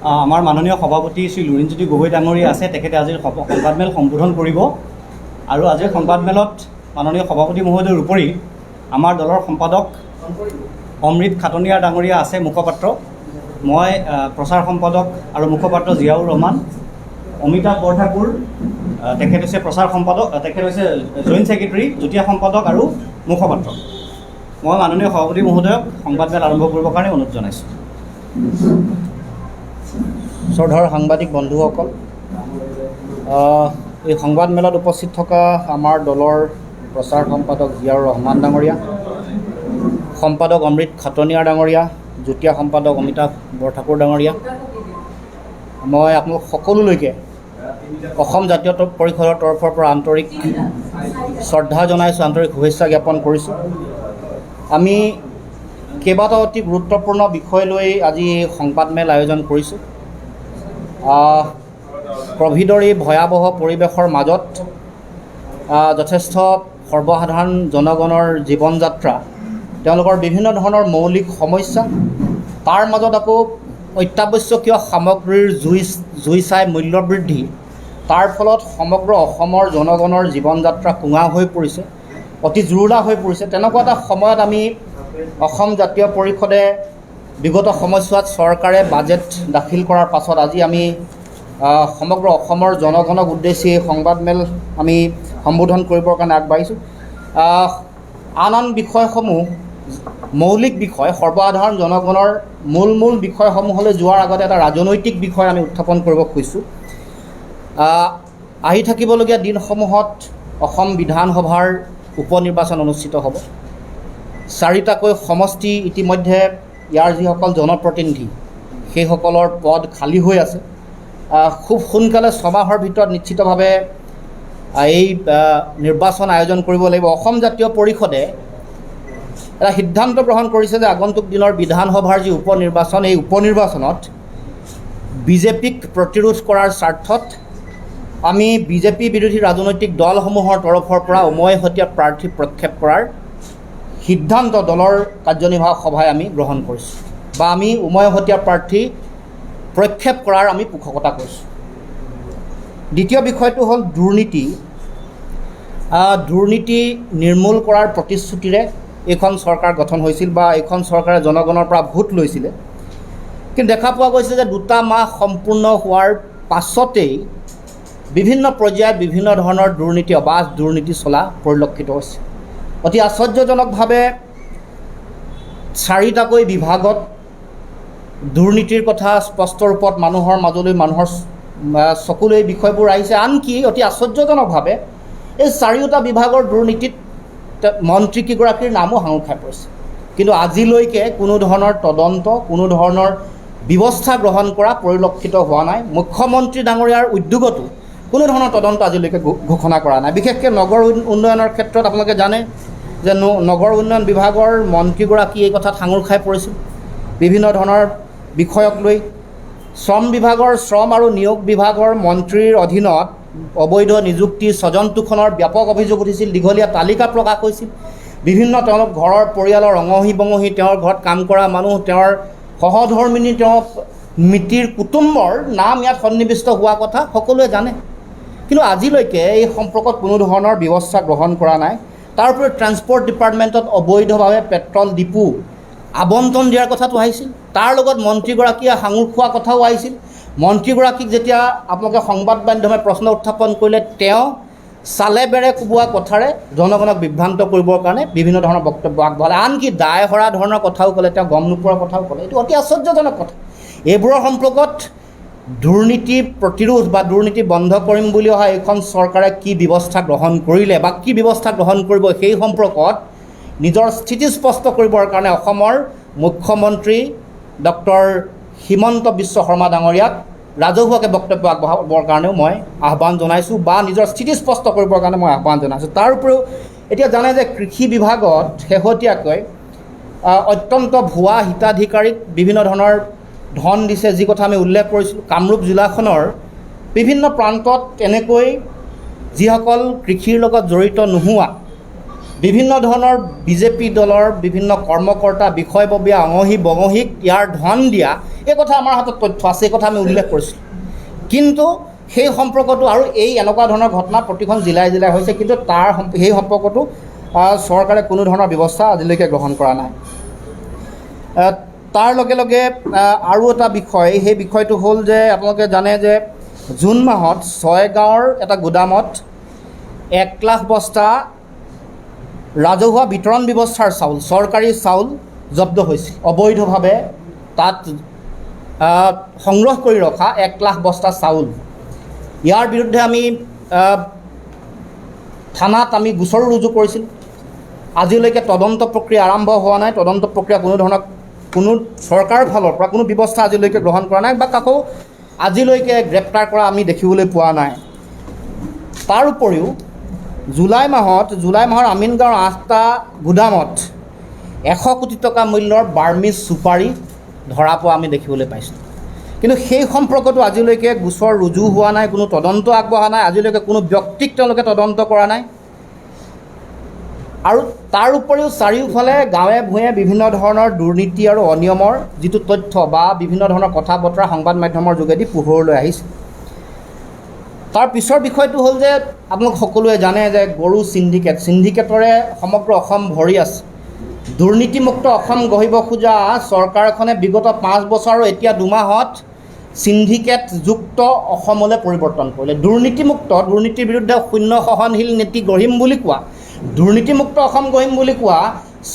আমাৰ মাননীয় সভাপতি শ্ৰী লুৰিণজ্যোতি গগৈ ডাঙৰীয়া আছে, তেখেতে আজিৰ সংবাদমেল সম্বোধন কৰিব। আৰু আজিৰ সংবাদমেলত মাননীয় সভাপতি মহোদয়ৰ উপৰি আমাৰ দলৰ সম্পাদক অমৃত খাটনিয়াৰ ডাঙৰীয়া আছে মুখপাত্ৰ, মই প্ৰচাৰ সম্পাদক আৰু মুখপাত্ৰ জিয়াউৰ ৰহমান, অমিতাভ বৰঠাকুৰ তেখেত হৈছে প্ৰচাৰ সম্পাদক, তেখেত হৈছে জইণ্ট ছেক্ৰেটাৰী, যুটীয়া সম্পাদক আৰু মুখপাত্ৰ। মই মাননীয় সভাপতি মহোদয়ক সংবাদমেল আৰম্ভ কৰিবৰ কাৰণে অনুৰোধ জনাইছোঁ। শ্ৰদ্ধাৰ সাংবাদিক বন্ধুসকল, এই সংবাদমেলত উপস্থিত থকা আমাৰ দলৰ প্ৰচাৰ সম্পাদক জিয়াউৰ ৰহমান ডাঙৰীয়া, সম্পাদক অমৃত খাটনিয়াৰ ডাঙৰীয়া, যুটীয়া সম্পাদক অমিতাভ বৰঠাকুৰ ডাঙৰীয়া, মই আপোনালোক সকলোলৈকে অসম জাতীয় পৰিষদৰ তৰফৰ পৰা আন্তৰিক শ্ৰদ্ধা জনাইছোঁ, আন্তৰিক শুভেচ্ছা জ্ঞাপন কৰিছোঁ। আমি কেইবাটাও অতি গুৰুত্বপূৰ্ণ বিষয় লৈ আজি সংবাদমেল আয়োজন কৰিছোঁ। ক'ভিডৰ এই ভয়াৱহ পৰিৱেশৰ মাজত যথেষ্ট সৰ্বসাধাৰণ জনগণৰ জীৱন যাত্ৰা, তেওঁলোকৰ বিভিন্ন ধৰণৰ মৌলিক সমস্যা, তাৰ মাজত আকৌ অত্যাৱশ্যকীয় সামগ্ৰীৰ জুই চাই মূল্য বৃদ্ধি, তাৰ ফলত সমগ্ৰ অসমৰ জনগণৰ জীৱন যাত্ৰা কোঙা হৈ পৰিছে, অতি জুৰুলা হৈ পৰিছে। তেনেকুৱা এটা সময়ত আমি অসম জাতীয় পৰিষদে বিগত সময়ছোৱাত চৰকাৰে বাজেট দাখিল কৰাৰ পাছত আজি আমি সমগ্ৰ অসমৰ জনগণক উদ্দেশ্যি সংবাদমেল আমি সম্বোধন কৰিবৰ কাৰণে আগবাঢ়িছোঁ। আন বিষয়সমূহ, মৌলিক বিষয়, সৰ্বসাধাৰণ জনগণৰ মূল বিষয়সমূহলৈ যোৱাৰ আগতে এটা ৰাজনৈতিক বিষয় আমি উত্থাপন কৰিব খুজিছোঁ। আহি থাকিবলগীয়া দিনসমূহত অসম বিধানসভাৰ উপ নিৰ্বাচন অনুষ্ঠিত হ'ব। 4টাকৈ সমষ্টি ইতিমধ্যে ইয়াৰ যিসকল জনপ্ৰতিনিধি সেইসকলৰ পদ খালী হৈ আছে। খুব সোনকালে 6 মাহৰ ভিতৰত নিশ্চিতভাৱে এই নিৰ্বাচন আয়োজন কৰিব লাগিব। অসম জাতীয় পৰিষদে এটা সিদ্ধান্ত গ্ৰহণ কৰিছে যে আগন্তুক দিনৰ বিধানসভাৰ যি উপ নিৰ্বাচন, এই উপ নিৰ্বাচনত বিজেপিক প্ৰতিৰোধ কৰাৰ স্বাৰ্থত আমি বিজেপি বিৰোধী ৰাজনৈতিক দলসমূহৰ তৰফৰ পৰা উমৈহতীয়া প্ৰাৰ্থী প্ৰক্ষেপ কৰাৰ সিদ্ধান্ত দলৰ কাৰ্যনিৰ্বাহক সভাই আমি গ্ৰহণ কৰিছোঁ, বা আমি উমৈহতীয়া প্ৰাৰ্থী প্ৰক্ষেপ কৰাৰ আমি পোষকতা কৰিছোঁ। দ্বিতীয় বিষয়টো হ'ল দুৰ্নীতি। দুৰ্নীতি নিৰ্মূল কৰাৰ প্ৰতিশ্ৰুতিৰে এইখন চৰকাৰ গঠন হৈছিল, বা এইখন চৰকাৰে জনগণৰ পৰা ভোট লৈছিলে। কিন্তু দেখা পোৱা গৈছে যে 2 মাহ সম্পূৰ্ণ হোৱাৰ পাছতেই বিভিন্ন পৰ্যায়ত বিভিন্ন ধৰণৰ দুৰ্নীতি, অবাধ দুৰ্নীতি চলা পৰিলক্ষিত হৈছে। অতি আশ্চৰ্যজনকভাৱে 4টাকৈ বিভাগত দুৰ্নীতিৰ কথা স্পষ্ট ৰূপত মানুহৰ মাজলৈ, মানুহৰ চকুলৈ বিষয়বোৰ আহিছে। আনকি অতি আশ্চৰ্যজনকভাৱে এই 4টা বিভাগৰ দুৰ্নীতিত মন্ত্ৰীকেইগৰাকীৰ নামো সাঙুৰ খাই পৰিছে। কিন্তু আজিলৈকে কোনো ধৰণৰ তদন্ত, কোনো ধৰণৰ ব্যৱস্থা গ্ৰহণ কৰা পৰিলক্ষিত হোৱা নাই। মুখ্যমন্ত্ৰী ডাঙৰীয়াৰ উদ্যোগতো কোনো ধৰণৰ তদন্ত আজিলৈকে ঘোষণা কৰা নাই। বিশেষকৈ নগৰ উন্নয়নৰ ক্ষেত্ৰত আপোনালোকে জানে যে নগৰ উন্নয়ন বিভাগৰ মন্ত্ৰীগৰাকী এই কথাত সাঙুৰ খাই পৰিছিল বিভিন্ন ধৰণৰ বিষয়ক লৈ। শ্ৰম বিভাগৰ, শ্ৰম আৰু নিয়োগ বিভাগৰ মন্ত্ৰীৰ অধীনত অবৈধ নিযুক্তি, স্বজন তোষণৰ ব্যাপক অভিযোগ উঠিছিল। দীঘলীয়া তালিকা প্ৰকাশ হৈছিল। বিভিন্ন তেওঁলোক ঘৰৰ পৰিয়ালৰ অঙহী বঙহী, তেওঁৰ ঘৰত কাম কৰা মানুহ, তেওঁৰ সহধৰ্মিনী, তেওঁ মিতিৰ কুটুম্বৰ নাম ইয়াত সন্নিৱিষ্ট হোৱা কথা সকলোৱে জানে। কিন্তু আজিলৈকে এই সম্পৰ্কত কোনো ধৰণৰ ব্যৱস্থা গ্ৰহণ কৰা নাই। তাৰ উপৰি ট্ৰান্সপৰ্ট ডিপাৰ্টমেণ্টত অবৈধভাৱে পেট্ৰল ডিপু আবণ্টন দিয়াৰ কথাটো আহিছিল। তাৰ লগত মন্ত্ৰীগৰাকীয়ে সাঙুৰ খোৱা কথাও আহিছিল। মন্ত্ৰীগৰাকীক যেতিয়া আপোনালোকে সংবাদ মাধ্যমে প্ৰশ্ন উত্থাপন কৰিলে, তেওঁ চালে বেৰে কোবোৱা কথাৰে জনগণক বিভ্ৰান্ত কৰিবৰ কাৰণে বিভিন্ন ধৰণৰ বক্তব্য আগবঢ়ালে। আনকি দায় হৰা ধৰণৰ কথাও ক'লে, তেওঁ গম নোপোৱাৰ কথাও ক'লে। এইটো অতি আশ্চৰ্যজনক কথা। এইবোৰৰ সম্পৰ্কত দুৰ্নীতি প্ৰতিৰোধ বা দুৰ্নীতি বন্ধ কৰিম বুলি অহা এইখন চৰকাৰে কি ব্যৱস্থা গ্ৰহণ কৰিলে বা কি ব্যৱস্থা গ্ৰহণ কৰিব, সেই সম্পৰ্কত নিজৰ স্থিতি স্পষ্ট কৰিবৰ কাৰণে অসমৰ মুখ্যমন্ত্ৰী ডক্টৰ হিমন্ত বিশ্ব শৰ্মা ডাঙৰীয়াক ৰাজহুৱাকৈ বক্তব্য আগবঢ়াবৰ কাৰণেও মই আহ্বান জনাইছোঁ, বা নিজৰ স্থিতি স্পষ্ট কৰিবৰ কাৰণে মই আহ্বান জনাইছোঁ। তাৰ উপৰিও এতিয়া জানে যে কৃষি বিভাগত শেহতীয়াকৈ অত্যন্ত ভুৱা হিতাধিকাৰীক বিভিন্ন ধৰণৰ ধন দিছে, যি কথা আমি উল্লেখ কৰিছিলোঁ। কামৰূপ জিলাখনৰ বিভিন্ন প্ৰান্তত এনেকৈ যিসকল কৃষিৰ লগত জড়িত নোহোৱা বিভিন্ন ধৰণৰ বিজেপি দলৰ বিভিন্ন কৰ্মকৰ্তা বিষয়ববীয়া অঙহী বঙহীক ইয়াৰ ধন দিয়া এই কথা আমাৰ হাতত তথ্য আছে, এই কথা আমি উল্লেখ কৰিছিলোঁ। কিন্তু সেই সম্পৰ্কটো আৰু এই এনেকুৱা ধৰণৰ ঘটনা প্ৰতিখন জিলাই জিলাই হৈছে, কিন্তু সেই সম্পৰ্কটো চৰকাৰে কোনো ধৰণৰ ব্যৱস্থা আজিলৈকে গ্ৰহণ কৰা নাই। তাৰ লগে লগে আৰু এটা বিষয়, সেই বিষয়টো হ'ল যে আপোনালোকে জানে যে জুন মাহত ছয়গাঁৱৰ এটা গোদামত 1 লাখ বস্তা ৰাজহুৱা বিতৰণ ব্যৱস্থাৰ চাউল, চৰকাৰী চাউল জব্দ হৈছিল। অবৈধভাৱে তাত সংগ্ৰহ কৰি ৰখা 1 লাখ বস্তা চাউল। ইয়াৰ বিৰুদ্ধে আমি থানাত আমি গোচৰ ৰুজু কৰিছিলোঁ। আজিলৈকে তদন্ত প্ৰক্ৰিয়া আৰম্ভ হোৱা নাই। তদন্ত প্ৰক্ৰিয়া কোনো চৰকাৰৰ ফালৰ পৰা কোনো ব্যৱস্থা আজিলৈকে গ্ৰহণ কৰা নাই বা কাকো আজিলৈকে গ্ৰেপ্তাৰ কৰা আমি দেখিবলৈ পোৱা নাই। তাৰ উপৰিও জুলাই মাহৰ আমিনগাঁৱৰ 8টা গোদামত 100 কোটি টকা মূল্যৰ বাৰ্মিজ চুপাৰী ধৰা পোৱা আমি দেখিবলৈ পাইছোঁ। কিন্তু সেই সম্পৰ্কতো আজিলৈকে গোচৰ ৰুজু হোৱা নাই, কোনো তদন্ত আগবঢ়া নাই, আজিলৈকে কোনো ব্যক্তিক তেওঁলোকে তদন্ত কৰা নাই। আৰু তাৰ উপৰিও চাৰিওফালে গাঁৱে ভূঞে বিভিন্ন ধৰণৰ দুৰ্নীতি আৰু অনিয়মৰ যিটো তথ্য বা বিভিন্ন ধৰণৰ কথা বতৰা সংবাদ মাধ্যমৰ যোগেদি পোহৰলৈ আহিছে। তাৰ পিছৰ বিষয়টো হ'ল যে আপোনালোক সকলোৱে জানে যে গৰু চিণ্ডিকেটৰে সমগ্ৰ অসম ভৰি আছে। দুৰ্নীতিমুক্ত অসম গঢ়িব খোজা চৰকাৰখনে বিগত 5 বছৰ আৰু এতিয়া 2 মাহত চিণ্ডিকেটযুক্ত অসমলৈ পৰিৱৰ্তন কৰিলে। দুৰ্নীতিৰ বিৰুদ্ধে শূন্য সহনশীল নীতি গঢ়িম বুলি কোৱা, দুৰ্নীতিমুক্ত অসম গঢ়িম বুলি কোৱা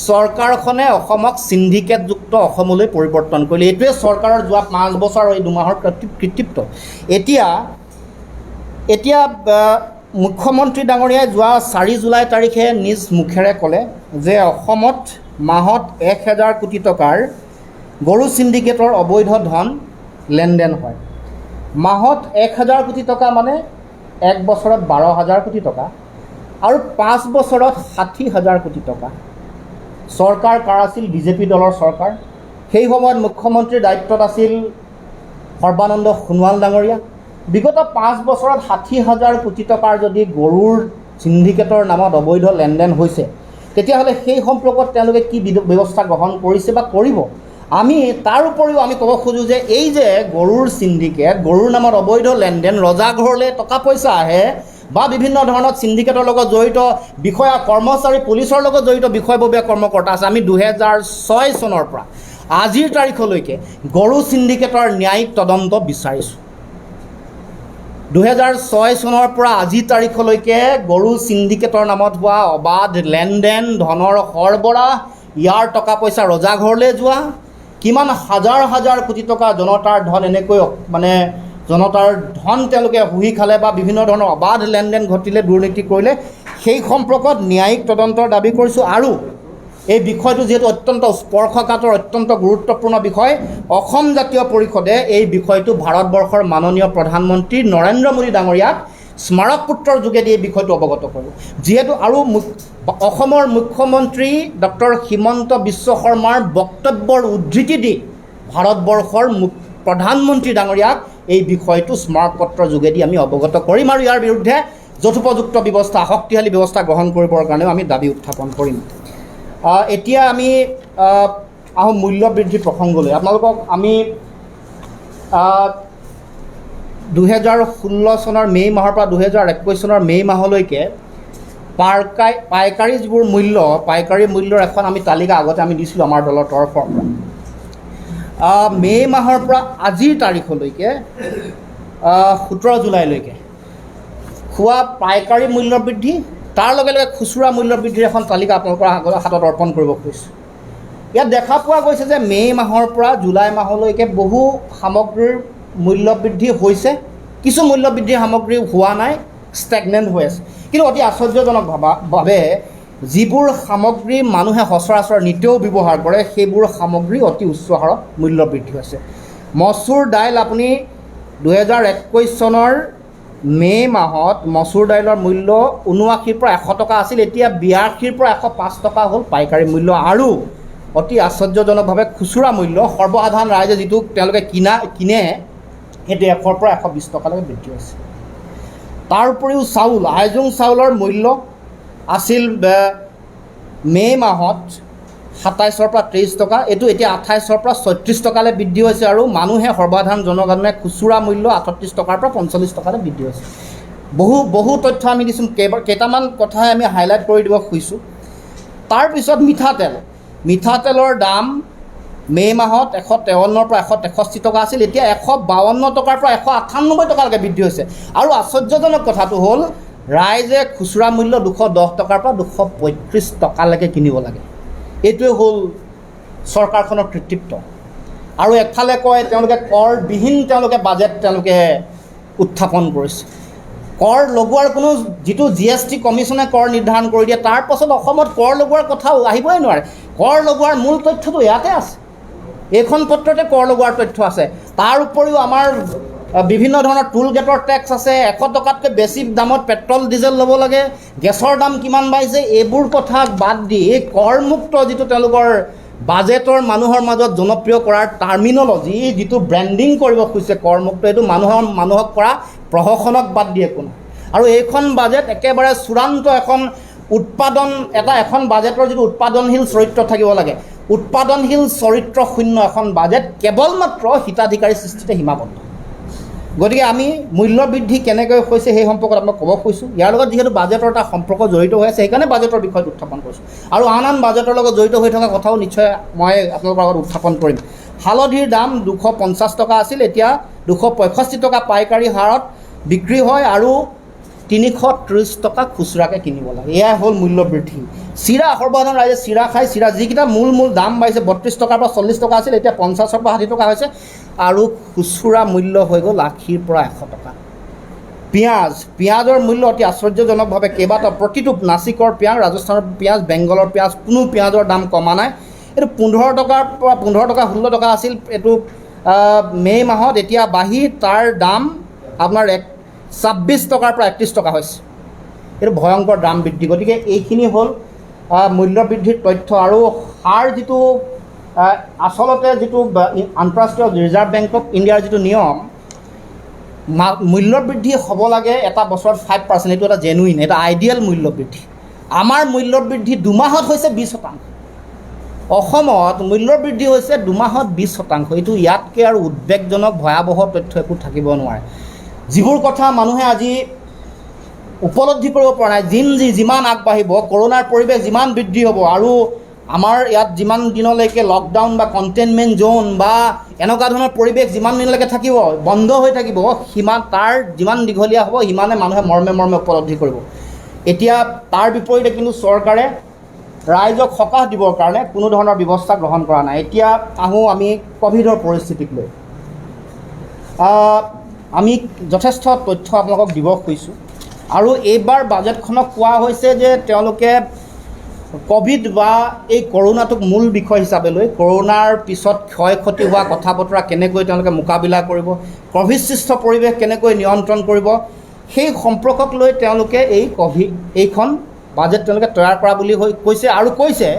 চৰকাৰখনে অসমক চিণ্ডিকেটযুক্ত অসমলৈ পৰিৱৰ্তন কৰিলে। এইটোৱে চৰকাৰৰ যোৱা 5 বছৰ আৰু এই 2 মাহৰ কৃতিত্ব। এতিয়া মুখ্যমন্ত্ৰী ডাঙৰীয়াই যোৱা 4 জুলাই তাৰিখে নিজ মুখেৰে ক'লে যে অসমত মাহত 1000 কোটি টকাৰ গৰু চিণ্ডিকেটৰ অবৈধ ধন লেনদেন হয়। মাহত 1000 কোটি টকা মানে 1 বছৰত 12,000 কোটি টকা আৰু 5 বছৰত 60,000 কোটি টকা। চৰকাৰ কাৰ আছিল? বিজেপি দলৰ চৰকাৰ। সেই সময়ত মুখ্যমন্ত্ৰীৰ দায়িত্বত আছিল সৰ্বানন্দ সোণোৱাল ডাঙৰীয়া। বিগত 5 বছৰত 60,000 কোটি টকাৰ যদি গৰুৰ চিণ্ডিকেটৰ নামত অবৈধ লেনদেন হৈছে, তেতিয়াহ'লে সেই সম্পৰ্কত তেওঁলোকে কি ব্যৱস্থা গ্ৰহণ কৰিছে বা কৰিব? তাৰ উপৰিও আমি ক'ব খোজোঁ যে এই যে গৰুৰ চিণ্ডিকেট, গৰুৰ নামত অবৈধ লেনদেন, ৰজাঘৰলৈ টকা পইচা আহে বা বিভিন্ন ধৰণৰ চিণ্ডিকেটৰ লগত জড়িত বিষয়া কৰ্মচাৰী, পুলিচৰ লগত জড়িত বিষয়ববীয়া কৰ্মকৰ্তা আছে। আমি 2006 চনৰ পৰা আজিৰ তাৰিখলৈকে গৰু চিণ্ডিকেটৰ ন্যায়িক তদন্ত বিচাৰিছোঁ। 2006 চনৰ পৰা আজিৰ তাৰিখলৈকে গৰু চিণ্ডিকেটৰ নামত হোৱা অবাধ লেনদেন, ধনৰ সৰবৰাহ, ইয়াৰ টকা পইচা ৰজাঘৰলৈ যোৱা, কিমান হাজাৰ কোটি টকা জনতাৰ ধন এনেকৈ জনতাৰ ধন তেওঁলোকে শুহি খালে বা বিভিন্ন ধৰণৰ অবাধ লেনদেন ঘটিলে, দুৰ্নীতি কৰিলে, সেই সম্পৰ্কত ন্যায়িক তদন্তৰ দাবী কৰিছোঁ। আৰু এই বিষয়টো যিহেতু অত্যন্ত স্পৰ্শকাতৰ, অত্যন্ত গুৰুত্বপূৰ্ণ বিষয়, অসম জাতীয় পৰিষদে এই বিষয়টো ভাৰতবৰ্ষৰ মাননীয় প্ৰধানমন্ত্ৰী নৰেন্দ্ৰ মোদী ডাঙৰীয়াক স্মাৰক পত্ৰৰ যোগেদি এই বিষয়টো অৱগত কৰোঁ। যিহেতু আৰু অসমৰ মুখ্যমন্ত্ৰী ডক্টৰ হিমন্ত বিশ্ব শৰ্মাৰ বক্তব্যৰ উদ্ধৃতি দি ভাৰতবৰ্ষৰ প্ৰধানমন্ত্ৰী ডাঙৰীয়াক এই বিষয়টো স্মাৰক পত্ৰৰ যোগেদি আমি অৱগত কৰিম আৰু ইয়াৰ বিৰুদ্ধে যথোপযুক্ত ব্যৱস্থা, শক্তিশালী ব্যৱস্থা গ্ৰহণ কৰিবৰ কাৰণেও আমি দাবী উত্থাপন কৰিম। এতিয়া আমি আহোঁ মূল্য বৃদ্ধি প্ৰসংগলৈ। আপোনালোকক আমি 2016 চনৰ মে' মাহৰ পৰা 2021 চনৰ মে' মাহলৈকে পাইকাৰী যিবোৰ মূল্য, পাইকাৰী মূল্যৰ এখন আমি তালিকা আগতে আমি দিছিলোঁ আমাৰ দলৰ তৰফৰ পৰা। মে' মাহৰ পৰা আজিৰ তাৰিখলৈকে 17 জুলাইলৈকে খোৱা পাইকাৰী মূল্য বৃদ্ধি, তাৰ লগে লগে খুচুৰা মূল্য বৃদ্ধিৰ এখন তালিকা আপোনালোকৰ হাতত অৰ্পণ কৰিব খুজিছোঁ। ইয়াত দেখা পোৱা গৈছে যে মে' মাহৰ পৰা জুলাই মাহলৈকে বহু সামগ্ৰীৰ মূল্য বৃদ্ধি হৈছে, কিছু মূল্য বৃদ্ধিৰ সামগ্ৰী হোৱা নাই, ষ্টেগনেণ্ট হৈ আছে। কিন্তু অতি আশ্চৰ্যজনকভাৱে যিবোৰ সামগ্ৰী মানুহে সচৰাচৰ নিতেও ব্যৱহাৰ কৰে, সেইবোৰ সামগ্ৰী অতি উচ্চ হাৰত মূল্য বৃদ্ধি হৈছে। মচুৰ দাইল আপুনি 2021 চনৰ মে' মাহত মচুৰ দাইলৰ মূল্য 79 পৰা 100 টকা আছিল, এতিয়া 82 পৰা 105 টকা হ'ল পাইকাৰী মূল্য। আৰু অতি আশ্চৰ্যজনকভাৱে খুচুৰা মূল্য, সৰ্বসাধাৰণ ৰাইজে যিটো তেওঁলোকে কিনে সেইটো 100 পৰা 120 টকালৈকে বৃদ্ধি হৈছে। তাৰ উপৰিও চাউল, আইজোং চাউলৰ মূল্য আছিল মে' মাহত 27ৰ পৰা 23 টকা, এইটো এতিয়া 28ৰ পৰা 36 টকালৈ বৃদ্ধি হৈছে আৰু মানুহে সৰ্বসাধাৰণ জনসাধাৰণে খুচুৰা মূল্য 38 টকাৰ পৰা 45 টকালৈ বৃদ্ধি হৈছে। বহু তথ্য আমি দিছোঁ, কেইটামান কথাই আমি হাইলাইট কৰি দিব খুজিছোঁ। তাৰপিছত মিঠাতেলৰ দাম মে' মাহত 153ৰ পৰা 163 টকা আছিল, এতিয়া 152 টকাৰ পৰা 198 টকালৈকে বৃদ্ধি হৈছে। আৰু আশ্চৰ্যজনক কথাটো হ'ল ৰাইজে খুচুৰা মূল্য 210 টকাৰ পৰা 235 টকালৈকে কিনিব লাগে। এইটোৱে হ'ল চৰকাৰখনৰ কৃতিত্ব। আৰু একফালে কয় তেওঁলোকে কৰবিহীন বাজেট উত্থাপন কৰিছে। কৰ লগোৱাৰ কোনো যিটো GST কমিশ্যনে কৰ নিৰ্ধাৰণ কৰি দিয়ে, তাৰ পাছত অসমত কৰ লগোৱাৰ কথাও আহিবই নোৱাৰে। কৰ লগোৱাৰ মূল তথ্যটো ইয়াতে আছে, এইখন পত্ৰতে কৰ লগোৱাৰ তথ্য আছে। তাৰ উপৰিও আমাৰ বিভিন্ন ধৰণৰ টোল গেটৰ টেক্স আছে, 100 টকাতকৈ বেছি দামত পেট্ৰল ডিজেল ল'ব লাগে, গেছৰ দাম কিমান বাঢ়িছে, এইবোৰ কথা বাদ দি এই কৰমুক্ত যিটো তেওঁলোকৰ বাজেটৰ মানুহৰ মাজত জনপ্ৰিয় কৰাৰ টাৰ্মিনলজি, যিটো ব্ৰেণ্ডিং কৰিব খুজিছে কৰমুক্ত, এইটো মানুহক কৰা প্ৰহসনক বাদ দিয়ে একো নাই। আৰু এইখন বাজেট একেবাৰে চূড়ান্ত এখন বাজেটৰ যিটো উৎপাদনশীল চৰিত্ৰ থাকিব লাগে, উৎপাদনশীল চৰিত্ৰ শূন্য এখন বাজেট কেৱল মাত্ৰ হিতাধিকাৰী সৃষ্টিতে সীমাবদ্ধ। গতিকে আমি মূল্য বৃদ্ধি কেনেকৈ হৈছে সেই সম্পৰ্কত আপোনাক ক'ব খুজিছোঁ। ইয়াৰ লগত যিহেতু বাজেটৰ এটা সম্পৰ্ক জড়িত হৈ আছে, সেইকাৰণে বাজেটৰ বিষয়টো উত্থাপন কৰিছোঁ। আৰু আন বাজেটৰ লগত জড়িত হৈ থকা কথাও নিশ্চয় মই আপোনালোকৰ আগত উত্থাপন কৰিম। হালধিৰ দাম 250 টকা আছিল, এতিয়া 265 টকা পাইকাৰী হাৰত বিক্ৰী হয় আৰু 330 টকা খুচুৰাকৈ কিনিব লাগে। এয়াই হ'ল মূল্য বৃদ্ধি। চিৰা, সৰ্বসাধাৰণ ৰাইজে চিৰা খায়। চিৰা যিকেইটা মূল দাম বাঢ়িছে, 32 টকাৰ পৰা 40 টকা আছিল, এতিয়া 50ৰ পৰা 60 টকা হৈছে আৰু খুচুৰা মূল্য হৈ গ'ল 80ৰ পৰা 100 টকা। পিঁয়াজৰ মূল্য অতি আশ্চৰ্যজনকভাৱে প্ৰতিটো নাচিকৰ পিঁয়াজ, ৰাজস্থানৰ পিঁয়াজ, বেংগলৰ পিঁয়াজ, কোনো পিঁয়াজৰ দাম কমা নাই। এইটো 15 টকাৰ পৰা 15 টকা 16 টকা আছিল এইটো মে' মাহত, এতিয়া বাঢ়ি তাৰ দাম আপোনাৰ 26 টকাৰ পৰা 31 টকা হৈছে। এইটো ভয়ংকৰ দাম বৃদ্ধি। গতিকে এইখিনি হ'ল মূল্য বৃদ্ধিৰ তথ্য। আৰু সাৰ যিটো আচলতে যিটো আন্তঃৰাষ্ট্ৰীয় ৰিজাৰ্ভ বেংক অফ ইণ্ডিয়াৰ যিটো নিয়ম, মূল্য বৃদ্ধি হ'ব লাগে এটা বছৰত 5%, এইটো এটা জেনুইন, এটা আইডিয়েল মূল্য বৃদ্ধি। আমাৰ মূল্য বৃদ্ধি 2 মাহত হৈছে 20%। অসমত মূল্য বৃদ্ধি হৈছে 2 মাহত 20%। এইটো ইয়াতকৈ আৰু উদ্বেগজনক ভয়াৱহ তথ্য একো থাকিব নোৱাৰে। যিবোৰ কথা মানুহে আজি উপলব্ধি কৰিব পৰা নাই, যিমান আগবাঢ়িব, কৰোণাৰ পৰিৱেশ যিমান বৃদ্ধি হ'ব আৰু আমাৰ ইয়াত যিমান দিনলৈকে লকডাউন বা কণ্টেইনমেণ্ট জ'ন বা এনেকুৱা ধৰণৰ পৰিৱেশ যিমান দিনলৈকে থাকিব, বন্ধ হৈ থাকিব, তাৰ যিমান দীঘলীয়া হ'ব সিমানে মানুহে মৰ্মে উপলব্ধি কৰিব। এতিয়া তাৰ বিপৰীতে কিন্তু চৰকাৰে ৰাইজক সকাহ দিবৰ কাৰণে কোনো ধৰণৰ ব্যৱস্থা গ্ৰহণ কৰা নাই। এতিয়া আহোঁ আমি ক'ভিডৰ পৰিস্থিতিক লৈ। আমি যথেষ্ট তথ্য আপোনালোকক দিব খুজিছোঁ। আৰু এইবাৰ বাজেটখনক কোৱা হৈছে যে তেওঁলোকে ক'ভিড বা এই কৰোণাটোক মূল বিষয় হিচাপে লৈ কৰোণাৰ পিছত ক্ষয় ক্ষতি হোৱা কথা বতৰা কেনেকৈ তেওঁলোকে মোকাবিলা কৰিব, ক'ভিড সৃষ্ট পৰিৱেশ কেনেকৈ নিয়ন্ত্ৰণ কৰিব, সেই সম্পৰ্কক লৈ তেওঁলোকে এইখন বাজেট তেওঁলোকে তৈয়াৰ কৰা বুলি কৈছে। আৰু কৈছে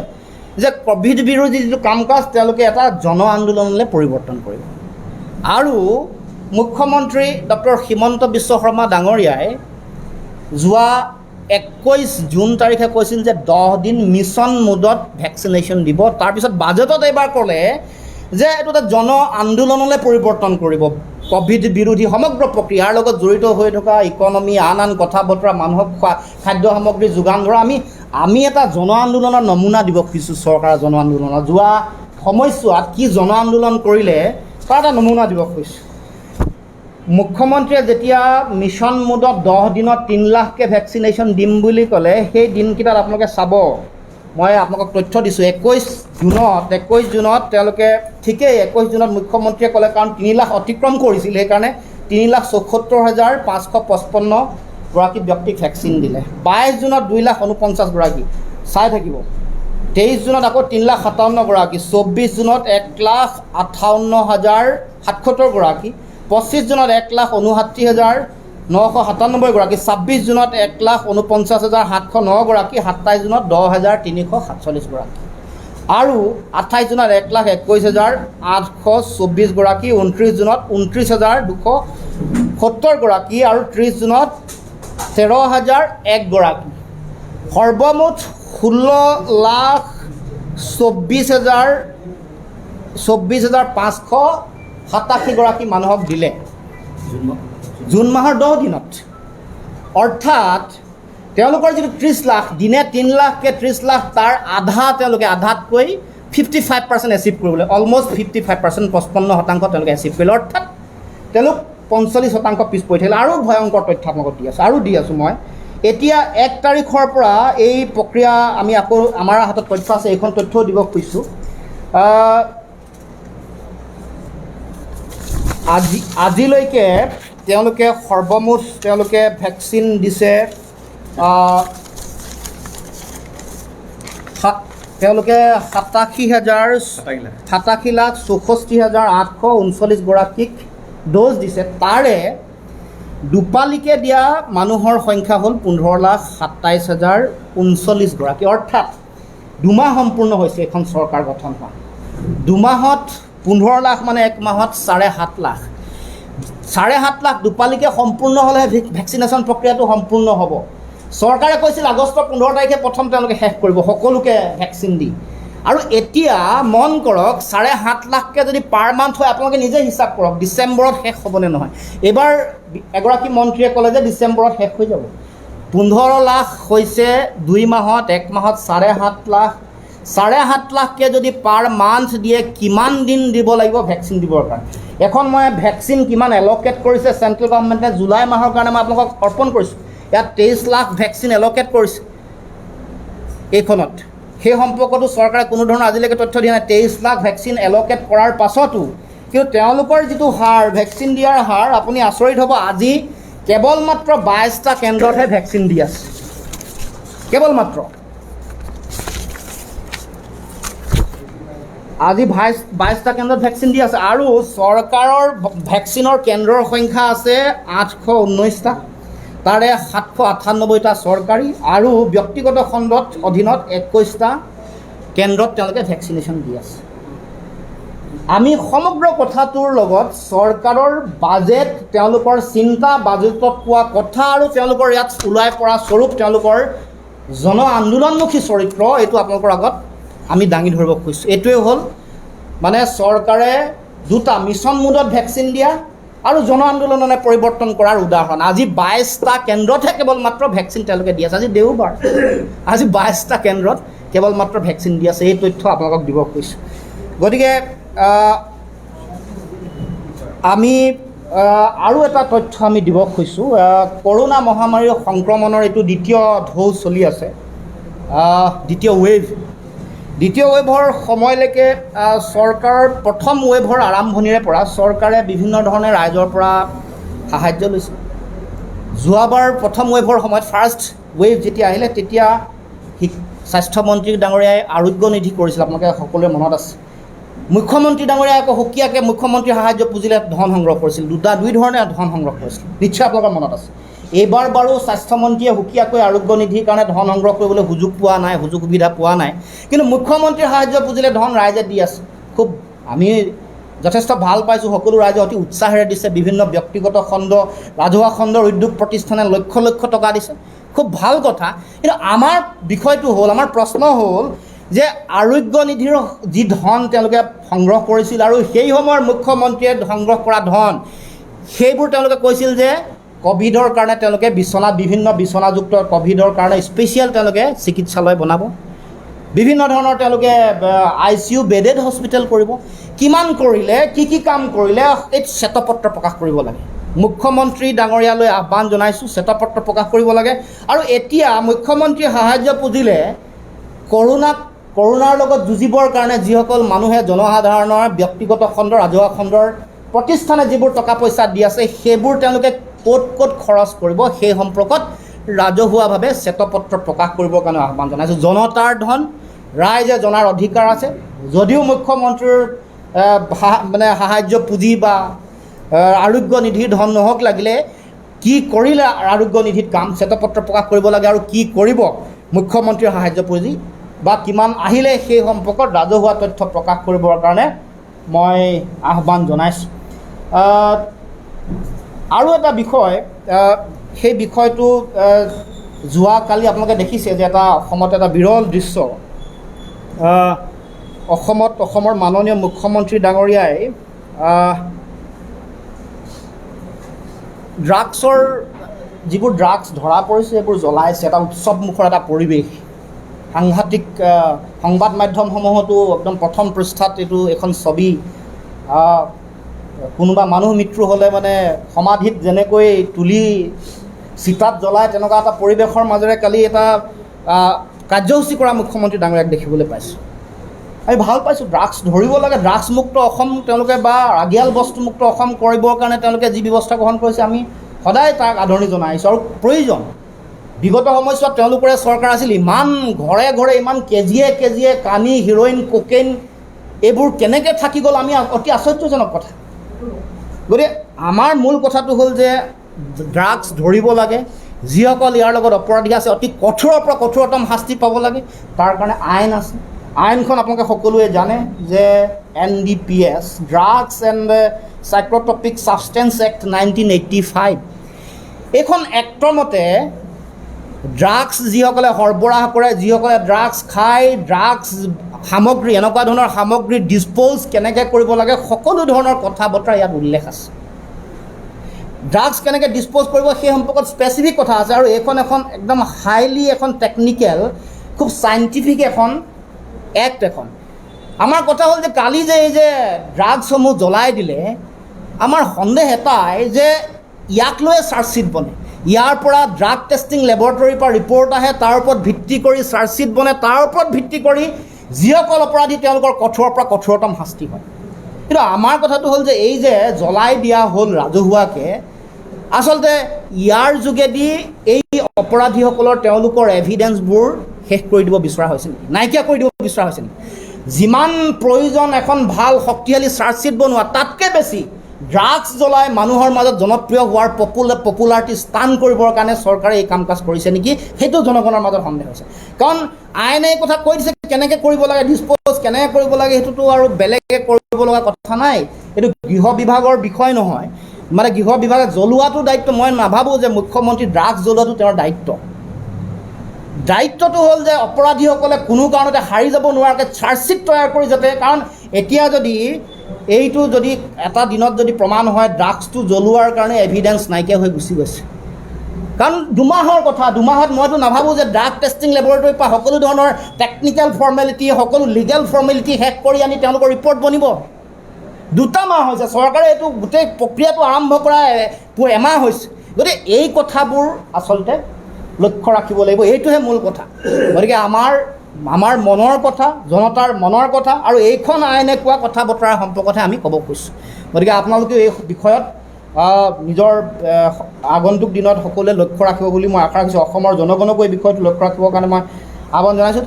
যে ক'ভিড বিৰোধী যিটো কাম কাজ তেওঁলোকে এটা জন আন্দোলনলৈ পৰিৱৰ্তন কৰিব। আৰু মুখ্যমন্ত্ৰী ডক্টৰ হিমন্ত বিশ্ব শৰ্মা ডাঙৰীয়াই যোৱা 21 জুন তাৰিখে কৈছিল যে 10 দিন মিছন মোডত ভেকচিনেশ্যন দিব। তাৰপিছত বাজেটত এইবাৰ ক'লে যে এইটো এটা জন আন্দোলনলৈ পৰিৱৰ্তন কৰিব। ক'ভিড বিৰোধী সমগ্ৰ প্ৰক্ৰিয়াৰ লগত জড়িত হৈ থকা ইকনমি, আন কথা বতৰা, মানুহক খাদ্য সামগ্ৰী যোগান ধৰা, আমি এটা জন আন্দোলনৰ নমুনা দিব খুজিছোঁ চৰকাৰৰ জন আন্দোলনত। যোৱা সময়ছোৱাত কি জন আন্দোলন কৰিলে তাৰ এটা নমুনা দিব খুজিছোঁ। মুখ্যমন্ত্ৰীয়ে যেতিয়া মিছন মোডত 10 দিনত 3 লাখকৈ ভেকচিনেশ্যন দিম বুলি ক'লে, সেই দিনকেইটাত আপোনালোকে চাব, মই আপোনালোকক তথ্য দিছোঁ। 21 জুনত তেওঁলোকে ঠিকেই 21 জুনত মুখ্যমন্ত্ৰীয়ে ক'লে, কাৰণ 3 লাখ অতিক্ৰম কৰিছিল, সেইকাৰণে 3,74,555 গৰাকী ব্যক্তিক ভেকচিন দিলে। 22 জুনত 2,49,000 গৰাকী, চাই থাকিব। 23 জুনত আকৌ 3,57,000 গৰাকী, 24 জুনত 1,58,077 গৰাকী, 25 জুনত 1,59,997 গৰাকী, 26 জুনত 1,49,709 গৰাকী, 27 জুনত 10,347 গৰাকী, আৰু 28 জুনত 1,21,824 গৰাকী, 29 জুনত 29,270 গৰাকী আৰু 30 জুনত 13,001 গৰাকী। সৰ্বমুঠ 16,24,587 মানুহক দিলে জুন মাহৰ 10 দিনত। অৰ্থাৎ তেওঁলোকৰ যিটো 30 লাখ দিনে 3 লাখকৈ 30 লাখ তাৰ আধা তেওঁলোকে আধাতকৈ 55% এচিভ কৰিবলৈ অলমষ্ট 55% 55% তেওঁলোকে এচিভ কৰিলে। অৰ্থাৎ তেওঁলোক 45% পিছ পৰি থাকিলে। আৰু ভয়ংকৰ তথ্য আপোনালোকক দি আছোঁ মই। এতিয়া 1 তাৰিখৰ পৰা এই প্ৰক্ৰিয়া আমি আকৌ আমাৰ হাতত তথ্য আছে, এইখন তথ্যও দিব খুজিছোঁ। আজিলৈকে তেওঁলোকে সৰ্বমুঠ তেওঁলোকে ভেকচিন দিছে তেওঁলোকে 87,64,839 গৰাকীক ড'জ দিছে। তাৰে দুপালিকে দিয়া মানুহৰ সংখ্যা হ'ল 15,27,039 গৰাকী। অৰ্থাৎ 2 মাহ সম্পূৰ্ণ হৈছে এইখন চৰকাৰ গঠন হোৱা। 2 মাহত 15 লাখ মানে 1 মাহত 7.5 লাখ। 7.5 লাখ দুপালিকে সম্পূৰ্ণ হ'লেহে ভেকচিনেশ্যন প্ৰক্ৰিয়াটো সম্পূৰ্ণ হ'ব। চৰকাৰে কৈছিল আগষ্টৰ 15 তাৰিখে প্ৰথম তেওঁলোকে শেষ কৰিব সকলোকে ভেকচিন দি। আৰু এতিয়া মন কৰক 7.5 লাখকৈ যদি পাৰ মান্থ হয় আপোনালোকে নিজে হিচাপ কৰক ডিচেম্বৰত শেষ হ'বনে নহয়। এইবাৰ এগৰাকী মন্ত্ৰীয়ে ক'লে যে ডিচেম্বৰত শেষ হৈ যাব। 15 লাখ হৈছে 2 মাহত, 1 মাহত 7.5 লাখ। 7.5 লাখকৈ যদি পাৰ মান্থ দিয়ে কিমান দিন দিব লাগিব ভেকচিন দিবৰ কাৰণে। এখন মই ভেকচিন কিমান এল'কেট কৰিছে চেণ্ট্ৰেল গভৰ্ণমেণ্টে জুলাই মাহৰ কাৰণে মই আপোনালোকক অৰ্পণ কৰিছোঁ। ইয়াত 23 লাখ ভেকচিন এল'কেট কৰিছে এইখনত। সেই সম্পৰ্কতো চৰকাৰে কোনো ধৰণৰ আজিলৈকে তথ্য দিয়া নাই। 23 লাখ ভেকচিন এল'কেট কৰাৰ পাছতো কিন্তু তেওঁলোকৰ যিটো হাৰ ভেকচিন দিয়াৰ হাৰ আপুনি আচৰিত হ'ব। আজি কেৱল মাত্ৰ 22টা কেন্দ্ৰতহে ভেকচিন দি আছে, কেৱল মাত্ৰ। আজি 22টা কেন্দ্ৰত ভেকচিন দি আছে। আৰু চৰকাৰৰ ভেকচিনৰ কেন্দ্ৰৰ সংখ্যা আছে 819টা। তাৰে 798টা চৰকাৰী আৰু ব্যক্তিগত খণ্ডত অধীনত 21টা কেন্দ্ৰত তেওঁলোকে ভেকচিনেশ্যন দি আছে। আমি সমগ্ৰ কথাটোৰ লগত চৰকাৰৰ বাজেট, তেওঁলোকৰ চিন্তা, বাজেটত পোৱা কথা আৰু তেওঁলোকৰ ইয়াত ওলাই পৰা স্বৰূপ, তেওঁলোকৰ জন আন্দোলনমুখী চৰিত্ৰ, এইটো আপোনালোকৰ আগত আমি দাঙি ধৰিব খুজিছোঁ। এইটোৱে হ'ল মানে চৰকাৰে দুটা মিছন মোডত ভেকচিন দিয়া আৰু জন আন্দোলনে পৰিৱৰ্তন কৰাৰ উদাহৰণ। আজি 22টা কেন্দ্ৰতহে কেৱল মাত্ৰ ভেকচিন তেওঁলোকে দি আছে। আজি দেওবাৰ, আজি 22টা কেন্দ্ৰত কেৱল মাত্ৰ ভেকচিন দি আছে। এই তথ্য আপোনালোকক দিব খুজিছোঁ। গতিকে আমি আৰু এটা তথ্য আমি দিব খুজিছোঁ। কৰোণা মহামাৰীৰ সংক্ৰমণৰ এইটো দ্বিতীয় ঢৌ চলি আছে, দ্বিতীয় ৱেভৰ সময়লৈকে চৰকাৰৰ প্ৰথম ৱেভৰ আৰম্ভণিৰে পৰা চৰকাৰে বিভিন্ন ধৰণে ৰাইজৰ পৰা সাহায্য লৈছে। যোৱাবাৰ প্ৰথম ৱেভৰ সময়ত ফাৰ্ষ্ট ৱেভ যেতিয়া আহিলে তেতিয়া স্বাস্থ্যমন্ত্ৰী ডাঙৰীয়াই আৰোগ্য নিধি কৰিছিল, আপোনালোকে সকলোৰে মনত আছে। মুখ্যমন্ত্ৰী ডাঙৰীয়াই আকৌ সুকীয়াকৈ মুখ্যমন্ত্ৰী সাহায্য পুঁজিলে ধন সংগ্ৰহ কৰিছিল, দুই ধৰণে ধন সংগ্ৰহ কৰিছিল, নিশ্চয় আপোনালোকৰ মনত আছে। এইবাৰ বাৰু স্বাস্থ্যমন্ত্ৰীয়ে সুকীয়াকৈ আৰোগ্য নিধিৰ কাৰণে ধন সংগ্ৰহ কৰিবলৈ সুযোগ সুবিধা পোৱা নাই। কিন্তু মুখ্যমন্ত্ৰীৰ সাহায্য পুঁজিলে ধন ৰাইজে দি আছে। খুব আমি যথেষ্ট ভাল পাইছোঁ, সকলো ৰাইজে অতি উৎসাহেৰে দিছে। বিভিন্ন ব্যক্তিগত খণ্ড, ৰাজহুৱা খণ্ডৰ উদ্যোগ প্ৰতিষ্ঠানে লক্ষ লক্ষ টকা দিছে, খুব ভাল কথা। কিন্তু আমাৰ বিষয়টো হ'ল, আমাৰ প্ৰশ্ন হ'ল যে আৰোগ্য নিধিৰ যি ধন তেওঁলোকে সংগ্ৰহ কৰিছিল আৰু সেই সময়ৰ মুখ্যমন্ত্ৰীয়ে সংগ্ৰহ কৰা ধন, সেইবোৰ তেওঁলোকে কৈছিল যে ক'ভিডৰ কাৰণে তেওঁলোকে বিভিন্ন বিচনাযুক্ত ক'ভিডৰ কাৰণে স্পেচিয়েল তেওঁলোকে চিকিৎসালয় বনাব, বিভিন্ন ধৰণৰ তেওঁলোকে ICU বেডেড হস্পিটেল কৰিব। কিমান কৰিলে, কি কাম কৰিলে, এই শ্বেতপত্ৰ প্ৰকাশ কৰিব লাগে। মুখ্যমন্ত্ৰী ডাঙৰীয়ালৈ আহ্বান জনাইছোঁ, শ্বেতপত্ৰ প্ৰকাশ কৰিব লাগে। আৰু এতিয়া মুখ্যমন্ত্ৰীয়ে সাহায্য পুঁজিলে কৰোণাৰ লগত যুঁজিবৰ কাৰণে যিসকল মানুহে জনসাধাৰণৰ ব্যক্তিগত খণ্ড, ৰাজহুৱা খণ্ডৰ প্ৰতিষ্ঠানে যিবোৰ টকা পইচা দি আছে, সেইবোৰ তেওঁলোকে ক'ত খৰচ কৰিব সেই সম্পৰ্কত ৰাজহুৱাভাৱে শ্বেতপত্ৰ প্ৰকাশ কৰিবৰ কাৰণে আহ্বান জনাইছোঁ। জনতাৰ ধন, ৰাইজে জনাৰ অধিকাৰ আছে। যদিও মুখ্যমন্ত্ৰীৰ সাহায্য পুঁজি বা আৰোগ্য নিধিৰ ধন নহওক লাগিলে, কি কৰিলে আৰোগ্য নিধিত কাম শ্বেতপত্ৰ প্ৰকাশ কৰিব লাগে। আৰু কি কৰিব মুখ্যমন্ত্ৰীৰ সাহায্য পুঁজি বা কিমান আহিলে সেই সম্পৰ্কত ৰাজহুৱা তথ্য প্ৰকাশ কৰিবৰ কাৰণে মই আহ্বান জনাইছোঁ। আৰু এটা বিষয়, সেই বিষয়টো যোৱাকালি আপোনালোকে দেখিছে যে এটা অসমত এটা বিৰল দৃশ্য, অসমৰ মাননীয় মুখ্যমন্ত্ৰী ডাঙৰীয়াই ড্ৰাগছৰ যিবোৰ ড্ৰাগছ ধৰা পৰিছে সেইবোৰ জ্বলাইছে। এটা উৎসৱমুখৰ এটা পৰিৱেশ, সাংঘাতিক। সংবাদ মাধ্যমসমূহতো একদম প্ৰথম পৃষ্ঠাত এখন ছবি। কোনোবা মানুহ মৃত্যু হ'লে মানে সমাধিত যেনেকৈ তুলি চিতাত জ্বলায়, তেনেকুৱা এটা পৰিৱেশৰ মাজেৰে কালি এটা কাৰ্যসূচী কৰা মুখ্যমন্ত্ৰী ডাঙৰীয়াক দেখিবলৈ পাইছোঁ। আমি ভাল পাইছোঁ। ড্ৰাগছ ধৰিব লাগে, ড্ৰাগছমুক্ত অসম তেওঁলোকে বা ৰাগিয়াল বস্তুমুক্ত অসম কৰিবৰ কাৰণে তেওঁলোকে যি ব্যৱস্থা গ্ৰহণ কৰিছে, আমি সদায় তাক আদৰণি জনাইছোঁ আৰু প্ৰয়োজন। বিগত সময়ছোৱাত তেওঁলোকৰে চৰকাৰ আছিল, ইমান ঘৰে ঘৰে ইমান কেজিয়ে কানি, হিৰ'ইন, কোকেইন এইবোৰ কেনেকৈ থাকি গ'ল, আমি অতি আশ্চৰ্যজনক কথা। গতিকে আমাৰ মূল কথাটো হ'ল যে ড্ৰাগছ ধৰিব লাগে, যিসকল ইয়াৰ লগত অপৰাধী আছে অতি কঠোৰৰ পৰা কঠোৰতম শাস্তি পাব লাগে। তাৰ কাৰণে আইন আছে। আইনখন আপোনালোকে সকলোৱে জানে যে NDPS, drugs and psychotropic substance act 1985। এইখন এক্টৰ মতে ড্ৰাগছ যিসকলে সৰবৰাহ কৰে, যিসকলে ড্ৰাগছ খায়, ড্ৰাগছ সামগ্ৰী, এনেকুৱা ধৰণৰ সামগ্ৰী ডিছপ'জ কেনেকৈ কৰিব লাগে, সকলো ধৰণৰ কথা বতৰা ইয়াত উল্লেখ আছে। ড্ৰাগছ কেনেকৈ ডিছপ'জ কৰিব সেই সম্পৰ্কত স্পেচিফিক কথা আছে। আৰু এইখন এখন একদম হাইলি এখন টেকনিকেল, খুব চাইণ্টিফিক এখন এক্ট এখন। আমাৰ কথা হ'ল যে কালি যে এই যে ড্ৰাগছসমূহ জ্বলাই দিলে, আমাৰ সন্দেহ এটাই যে ইয়াক লৈয়ে চাৰ্জশ্বিট বনে। ইয়াৰ পৰা ড্ৰাগ টেষ্টিং লেবৰেটৰীৰ পৰা ৰিপৰ্ট আহে, তাৰ ওপৰত ভিত্তি কৰি চাৰ্জশ্বিট বনে, তাৰ ওপৰত ভিত্তি কৰি যিসকল অপৰাধী তেওঁলোকৰ কঠোৰৰ পৰা কঠোৰতম শাস্তি হয়। কিন্তু আমাৰ কথাটো হ'ল যে এই যে জ্বলাই দিয়া হ'ল ৰাজহুৱাকৈ, আচলতে ইয়াৰ যোগেদি এই অপৰাধীসকলৰ তেওঁলোকৰ এভিডেঞ্চবোৰ শেষ কৰি দিব বিচৰা হৈছে নেকি, নাইকিয়া কৰি দিব বিচৰা হৈছে নেকি? যিমান প্ৰয়োজন এখন ভাল শক্তিশালী চাৰ্জশ্বিট বনোৱা, তাতকৈ বেছি ড্ৰাগছ জ্বলাই মানুহৰ মাজত জনপ্ৰিয় হোৱাৰ পপুলাৰিটি স্থান কৰিবৰ কাৰণে চৰকাৰে এই কাম কাজ কৰিছে নেকি, সেইটো জনগণৰ মাজত সন্দেহ হৈছে। কাৰণ আইনে এই কথা কৈ দিছে কেনেকৈ কৰিব লাগে, ডিছপ'জ কেনেকৈ কৰিব লাগে, সেইটোতো আৰু বেলেগে কৰিব লগা কথা নাই। এইটো গৃহ বিভাগৰ বিষয় নহয়। মানে গৃহ বিভাগে জ্বলোৱাটো দায়িত্ব, মই নাভাবোঁ যে মুখ্যমন্ত্ৰী ড্ৰাগছ জ্বলোৱাটো তেওঁৰ দায়িত্বটো হ'ল যে অপৰাধীসকলে কোনো কাৰণতে হাৰি যাব নোৱাৰাকৈ চাৰ্জশ্বিট তৈয়াৰ কৰি যাতে, কাৰণ এতিয়া যদি এইটো যদি এটা দিনত যদি প্ৰমাণ হয় ড্ৰাগছটো জ্বলোৱাৰ কাৰণে এভিডেঞ্চ নাইকিয়া হৈ গুচি গৈছে, কাৰণ 2 মাহৰ কথা, 2 মাহত মইতো নাভাবোঁ যে ড্ৰাগ টেষ্টিং লেবৰেটৰীৰ পৰা সকলো ধৰণৰ টেকনিকেল ফৰ্মেলিটি, সকলো লিগেল ফৰ্মেলিটি শেষ কৰি আনি তেওঁলোকৰ ৰিপৰ্ট বনিব। 2 মাহ হৈছে, চৰকাৰে এইটো গোটেই প্ৰক্ৰিয়াটো আৰম্ভ কৰা এমাহ হৈছে। গতিকে এই কথাবোৰ আচলতে লক্ষ্য ৰাখিব লাগিব, এইটোহে মূল কথা। গতিকে আমাৰ মনৰ কথা, জনতাৰ মনৰ কথা আৰু এইখন আইনে কোৱা কথা বতৰাৰ সম্পৰ্কতহে আমি ক'ব খুজিছোঁ। গতিকে আপোনালোকে এই বিষয়ত নিজৰ আগন্তুক দিনত সকলোৱে লক্ষ্য ৰাখিব বুলি মই আশা ৰাখিছোঁ। অসমৰ জনগণকো এই বিষয়টো লক্ষ্য ৰাখিবৰ কাৰণে মই আহ্বান জনাইছোঁ।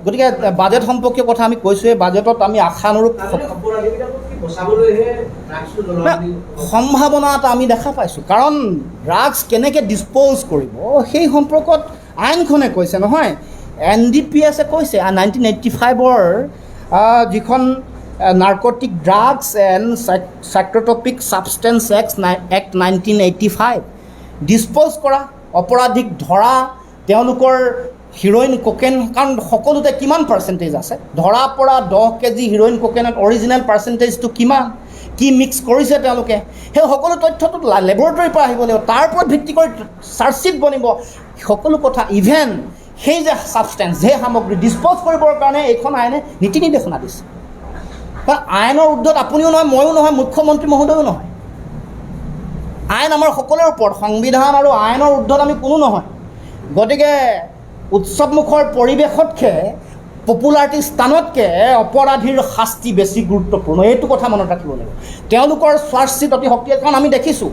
গতিকে বাজেট সম্পৰ্কীয় কথা আমি কৈছোঁৱেই। বাজেটত আমি আশানুৰূপ সম্ভাৱনা এটা আমি দেখা পাইছোঁ, কাৰণ ড্ৰাগছ কেনেকৈ ডিছপ'জ কৰিব সেই সম্পৰ্কত আইনখনে কৈছে নহয়, NDPS-এ কৈছে 1985-ৰ যিখন narcotic drugs and psychotropic substance act 1985, dispose কৰা, অপৰাধীক ধৰা, তেওঁলোকৰ হিৰ'ইন, কোকেন, কাৰণ সকলোতে কিমান পাৰ্চেণ্টেজ আছে, ধৰা পৰা 10 কেজি হিৰ'ইন কোকেনত অৰিজিনেল পাৰ্চেণ্টেজটো কিমান, কি মিক্স কৰিছে তেওঁলোকে, সেই সকলো তথ্যটো লেবৰেটৰীৰ পৰা আহিব লাগিব, তাৰ ওপৰত ভিত্তি কৰি চাৰ্জশ্বিট বনিব। সকলো কথা, ইভেন সেই যে ছাবষ্টেঞ্চ, সেই সামগ্ৰী ডিছপ'জ কৰিবৰ কাৰণে এইখন আইনে নীতি নিৰ্দেশনা দিছে। কাৰণ আইনৰ ঊৰ্ধত আপুনিও নহয়, ময়ো নহয়, মুখ্যমন্ত্ৰী মহোদয়ো নহয়। আইন আমাৰ সকলোৰে ওপৰত, সংবিধান আৰু আইনৰ ঊৰ্ধত আমি কোনো নহয়। গতিকে উৎসৱমুখৰ পৰিৱেশতকৈ, পপুলাৰিটি স্থানতকৈ অপৰাধীৰ শাস্তি বেছি গুৰুত্বপূৰ্ণ, এইটো কথা মনত ৰাখিব লাগিব। তেওঁলোকৰ চাৰ্জশ্বিট অতি শক্তিশালী, কাৰণ আমি দেখিছোঁ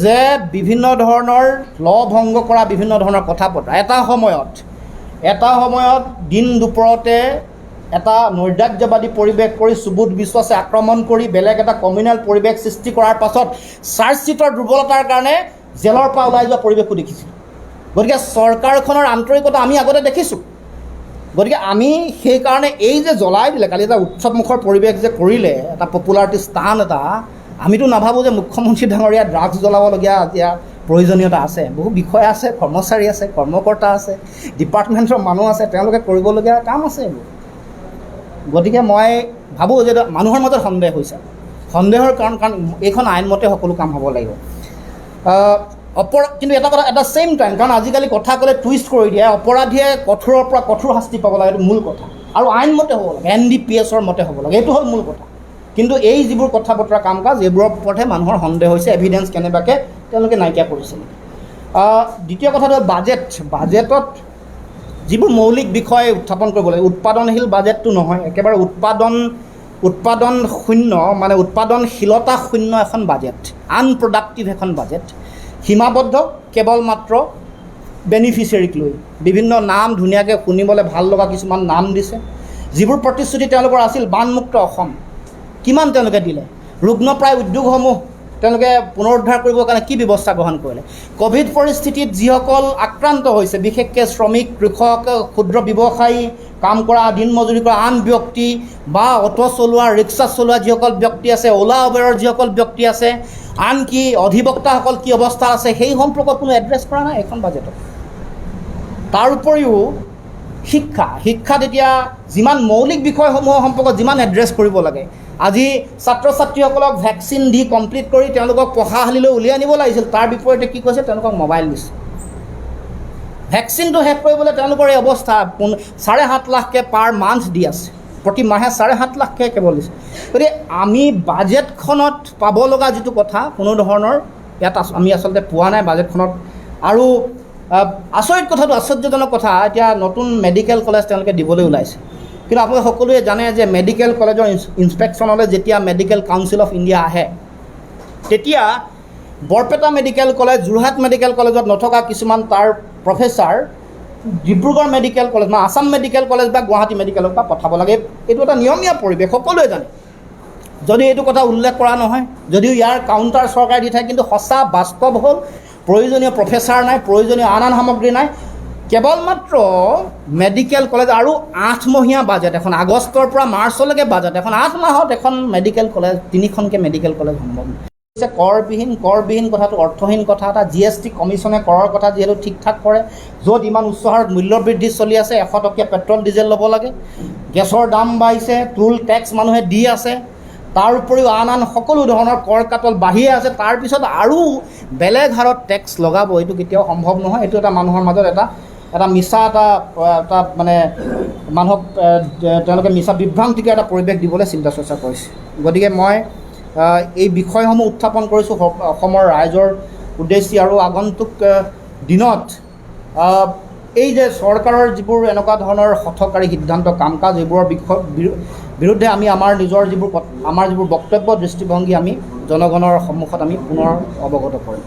যে বিভিন্ন ধৰণৰ ভংগ কৰা বিভিন্ন ধৰণৰ কথা পতা এটা সময়ত দিন দুপৰতে এটা নৈৰাজ্যবাদী পৰিৱেশ কৰি সুবোধ বিশ্বাসে আক্ৰমণ কৰি বেলেগ এটা কমিউনেল পৰিৱেশ সৃষ্টি কৰাৰ পাছত চাৰ্জশ্বিটৰ দুৰ্বলতাৰ কাৰণে জেলৰ পৰা ওলাই যোৱা পৰিৱেশো দেখিছোঁ। গতিকে চৰকাৰখনৰ আন্তৰিকতা আমি আগতে দেখিছোঁ। গতিকে আমি সেইকাৰণে এই যে জ্বলাই দিলে, কালি এটা উৎসৱমুখৰ পৰিৱেশ যে কৰিলে, এটা পপুলাৰিটি স্থান এটা, আমিতো নাভাবোঁ যে মুখ্যমন্ত্ৰী ডাঙৰীয়া ড্ৰাগছ জ্বলাবলগীয়া এতিয়া প্ৰয়োজনীয়তা আছে, বহু বিষয় আছে, কৰ্মচাৰী আছে, কৰ্মকৰ্তা আছে, ডিপাৰ্টমেণ্টৰ মানুহ আছে, তেওঁলোকে কৰিবলগীয়া কাম আছে এইবোৰ। গতিকে মই ভাবোঁ যে মানুহৰ মাজত সন্দেহ হৈছে, সন্দেহৰ কাৰণ এইখন আইনমতে সকলো কাম হ'ব লাগিব। কিন্তু এটা কথা, এটা ছেইম টাইম, কাৰণ আজিকালি কথা ক'লে টুইষ্ট কৰি দিয়ে, অপৰাধীয়ে কঠোৰৰ পৰা কঠোৰ শাস্তি পাব লাগে, এইটো মূল কথা, আৰু আইনমতে হ'ব লাগে, NDPSৰ মতে হ'ব লাগে, এইটো হ'ল মূল কথা। কিন্তু এই যিবোৰ কথা বতৰা কাম কাজ এইবোৰৰ ওপৰতহে মানুহৰ সন্দেহ হৈছে, এভিডেঞ্চ কেনেবাকৈ তেওঁলোকে নাইকিয়া কৰিছে। দ্বিতীয় কথাটো বাজেটত যিবোৰ মৌলিক বিষয় উত্থাপন কৰিব লাগে, উৎপাদনশীল বাজেটটো নহয়, একেবাৰে উৎপাদন শূন্য, মানে উৎপাদনশীলতা শূন্য এখন বাজেট, আনপ্ৰডাক্টিভ এখন বাজেট, সীমাবদ্ধ কেৱল মাত্ৰ বেনিফিচিয়াৰীক লৈ, বিভিন্ন নাম ধুনীয়াকৈ শুনিবলৈ ভাল লগা কিছুমান নাম দিছে, যিবোৰ প্ৰতিশ্ৰুতি তেওঁলোকৰ আছিল, বানমুক্ত অসম কিমান তেওঁলোকে দিলে, ৰুগ্নপ্ৰায় উদ্যোগসমূহ তেওঁলোকে পুনৰুদ্ধাৰ কৰিবৰ কাৰণে কি ব্যৱস্থা গ্ৰহণ কৰিলে, ক'ভিড পৰিস্থিতিত যিসকল আক্ৰান্ত হৈছে, বিশেষকৈ শ্ৰমিক, কৃষক, ক্ষুদ্ৰ ব্যৱসায়ী, কাম কৰা, দিন মজুৰি কৰা আন ব্যক্তি, বা অটো চলোৱা, ৰিক্সা চলোৱা যিসকল ব্যক্তি আছে, অ'লা উবেৰৰ যিসকল ব্যক্তি আছে, আনকি অধিবক্তাসকল কি অৱস্থা আছে, সেই সম্পৰ্কত কোনো এড্ৰেছ কৰা নাই এখন বাজেটত। তাৰ উপৰিও শিক্ষাত এতিয়া যিমান মৌলিক বিষয়সমূহৰ সম্পৰ্কত যিমান এড্ৰেছ কৰিব লাগে, আজি ছাত্ৰ ছাত্ৰীসকলক ভেকচিন দি কমপ্লিট কৰি তেওঁলোকক পঢ়াশালীলৈ উলিয়াই আনিব লাগিছিল, তাৰ বিপৰীতে কি কৈছে, তেওঁলোকক মোবাইল দিছে। ভেকচিনটো শেষ কৰিবলৈ তেওঁলোকৰ এই অৱস্থা, 7.5 লাখকৈ পাৰ মান্থ দি আছে, প্ৰতি মাহে 7.5 লাখকৈ কেৱল দিছে। গতিকে আমি বাজেটখনত পাব লগা যিটো কথা, কোনো ধৰণৰ ইয়াত আমি আচলতে পোৱা নাই বাজেটখনত। আৰু আচৰিত কথাটো, আশ্চৰ্যজনক কথা, এতিয়া নতুন মেডিকেল কলেজ তেওঁলোকে দিবলৈ ওলাইছে, কিন্তু আপোনালোকে সকলোৱে জানে যে মেডিকেল কলেজৰ ইনস্পেকশ্যনলৈ যেতিয়া মেডিকেল কাউন্সিল অফ ইণ্ডিয়া আহে, তেতিয়া Barpeta medical college, Jorhat medical কলেজত নথকা কিছুমান তাৰ প্ৰফেচাৰ ডিব্ৰুগড় মেডিকেল কলেজ, বা আছাম মেডিকেল কলেজ বা গুৱাহাটী মেডিকেলৰ পৰা পঠাব লাগে। এইটো এটা নিয়মীয়া পৰিৱেশ, সকলোৱে জানে। যদি এইটো কথা উল্লেখ কৰা নহয়, যদিও ইয়াৰ কাউণ্টাৰ চৰকাৰে দি থাকে, কিন্তু সঁচা বাস্তৱ হ'ল প্ৰয়োজনীয় প্ৰফেচাৰ নাই, প্ৰয়োজনীয় আন সামগ্ৰী নাই, কেৱল মাত্ৰ মেডিকেল কলেজ। আৰু 8মহীয়া বাজেট এখন, আগষ্টৰ পৰা মাৰ্চলৈকে বাজেট এখন, 8 মাহত এখন মেডিকেল কলেজ, 3খনকৈ মেডিকেল কলেজ সম্ভৱ। কৰবিহীন কথাটো অৰ্থহীন কথা এটা। GST কমিশ্যনে কৰৰ কথা যিহেতু ঠিক ঠাক কৰে, য'ত ইমান উচ্চ হাৰত মূল্যবৃদ্ধি চলি আছে, 100 টকীয়া পেট্ৰল ডিজেল ল'ব লাগে, গেছৰ দাম বাঢ়িছে, টোল টেক্স মানুহে দি আছে, তাৰ উপৰিও আন সকলো ধৰণৰ কৰ কাটল বাঢ়িয়ে আছে, তাৰপিছত আৰু বেলেগ হাৰত টেক্স লগাব, এইটো কেতিয়াও সম্ভৱ নহয়। এইটো এটা মানুহৰ মাজত এটা মিছা এটা মানে মানুহক তেওঁলোকে মিছা বিভ্ৰান্তিকে এটা পৰিৱেশ দিবলৈ চিন্তা চৰ্চা কৰিছে। গতিকে মই এই বিষয়সমূহ উত্থাপন কৰিছোঁ অসমৰ ৰাইজৰ উদ্দেশ্যে। আৰু আগন্তুক দিনত এই যে চৰকাৰৰ যিবোৰ এনেকুৱা ধৰণৰ হঠকাৰী সিদ্ধান্ত, কাম কাজ, এইবোৰৰ বিৰুদ্ধে আমি আমাৰ যিবোৰ বক্তব্য, দৃষ্টিভংগী আমি জনগণৰ সন্মুখত আমি পুনৰ অৱগত কৰিম।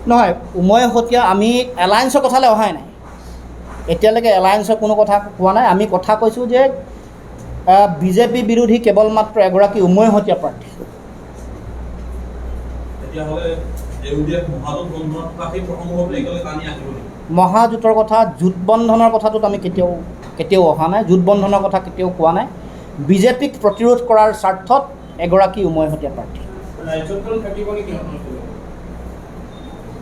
নহয়, উমৈহতীয়া আমি এলায়েন্সৰ কথালৈ অহাই নাই, এতিয়ালৈকে এলায়েন্সৰ কোনো কথা কোৱা নাই। আমি কথা কৈছোঁ যে বিজেপি বিৰোধী কেৱল মাত্ৰ এগৰাকী উমৈহতীয়া প্ৰাৰ্থী। মহাজোঁটৰ কথা, জোঁটবন্ধনৰ কথাটোত আমি কেতিয়াও অহা নাই, জোঁটবন্ধনৰ কথা কেতিয়াও কোৱা নাই। বিজেপিক প্ৰতিৰোধ কৰাৰ স্বাৰ্থত এগৰাকী উমৈহতীয়া প্ৰাৰ্থী।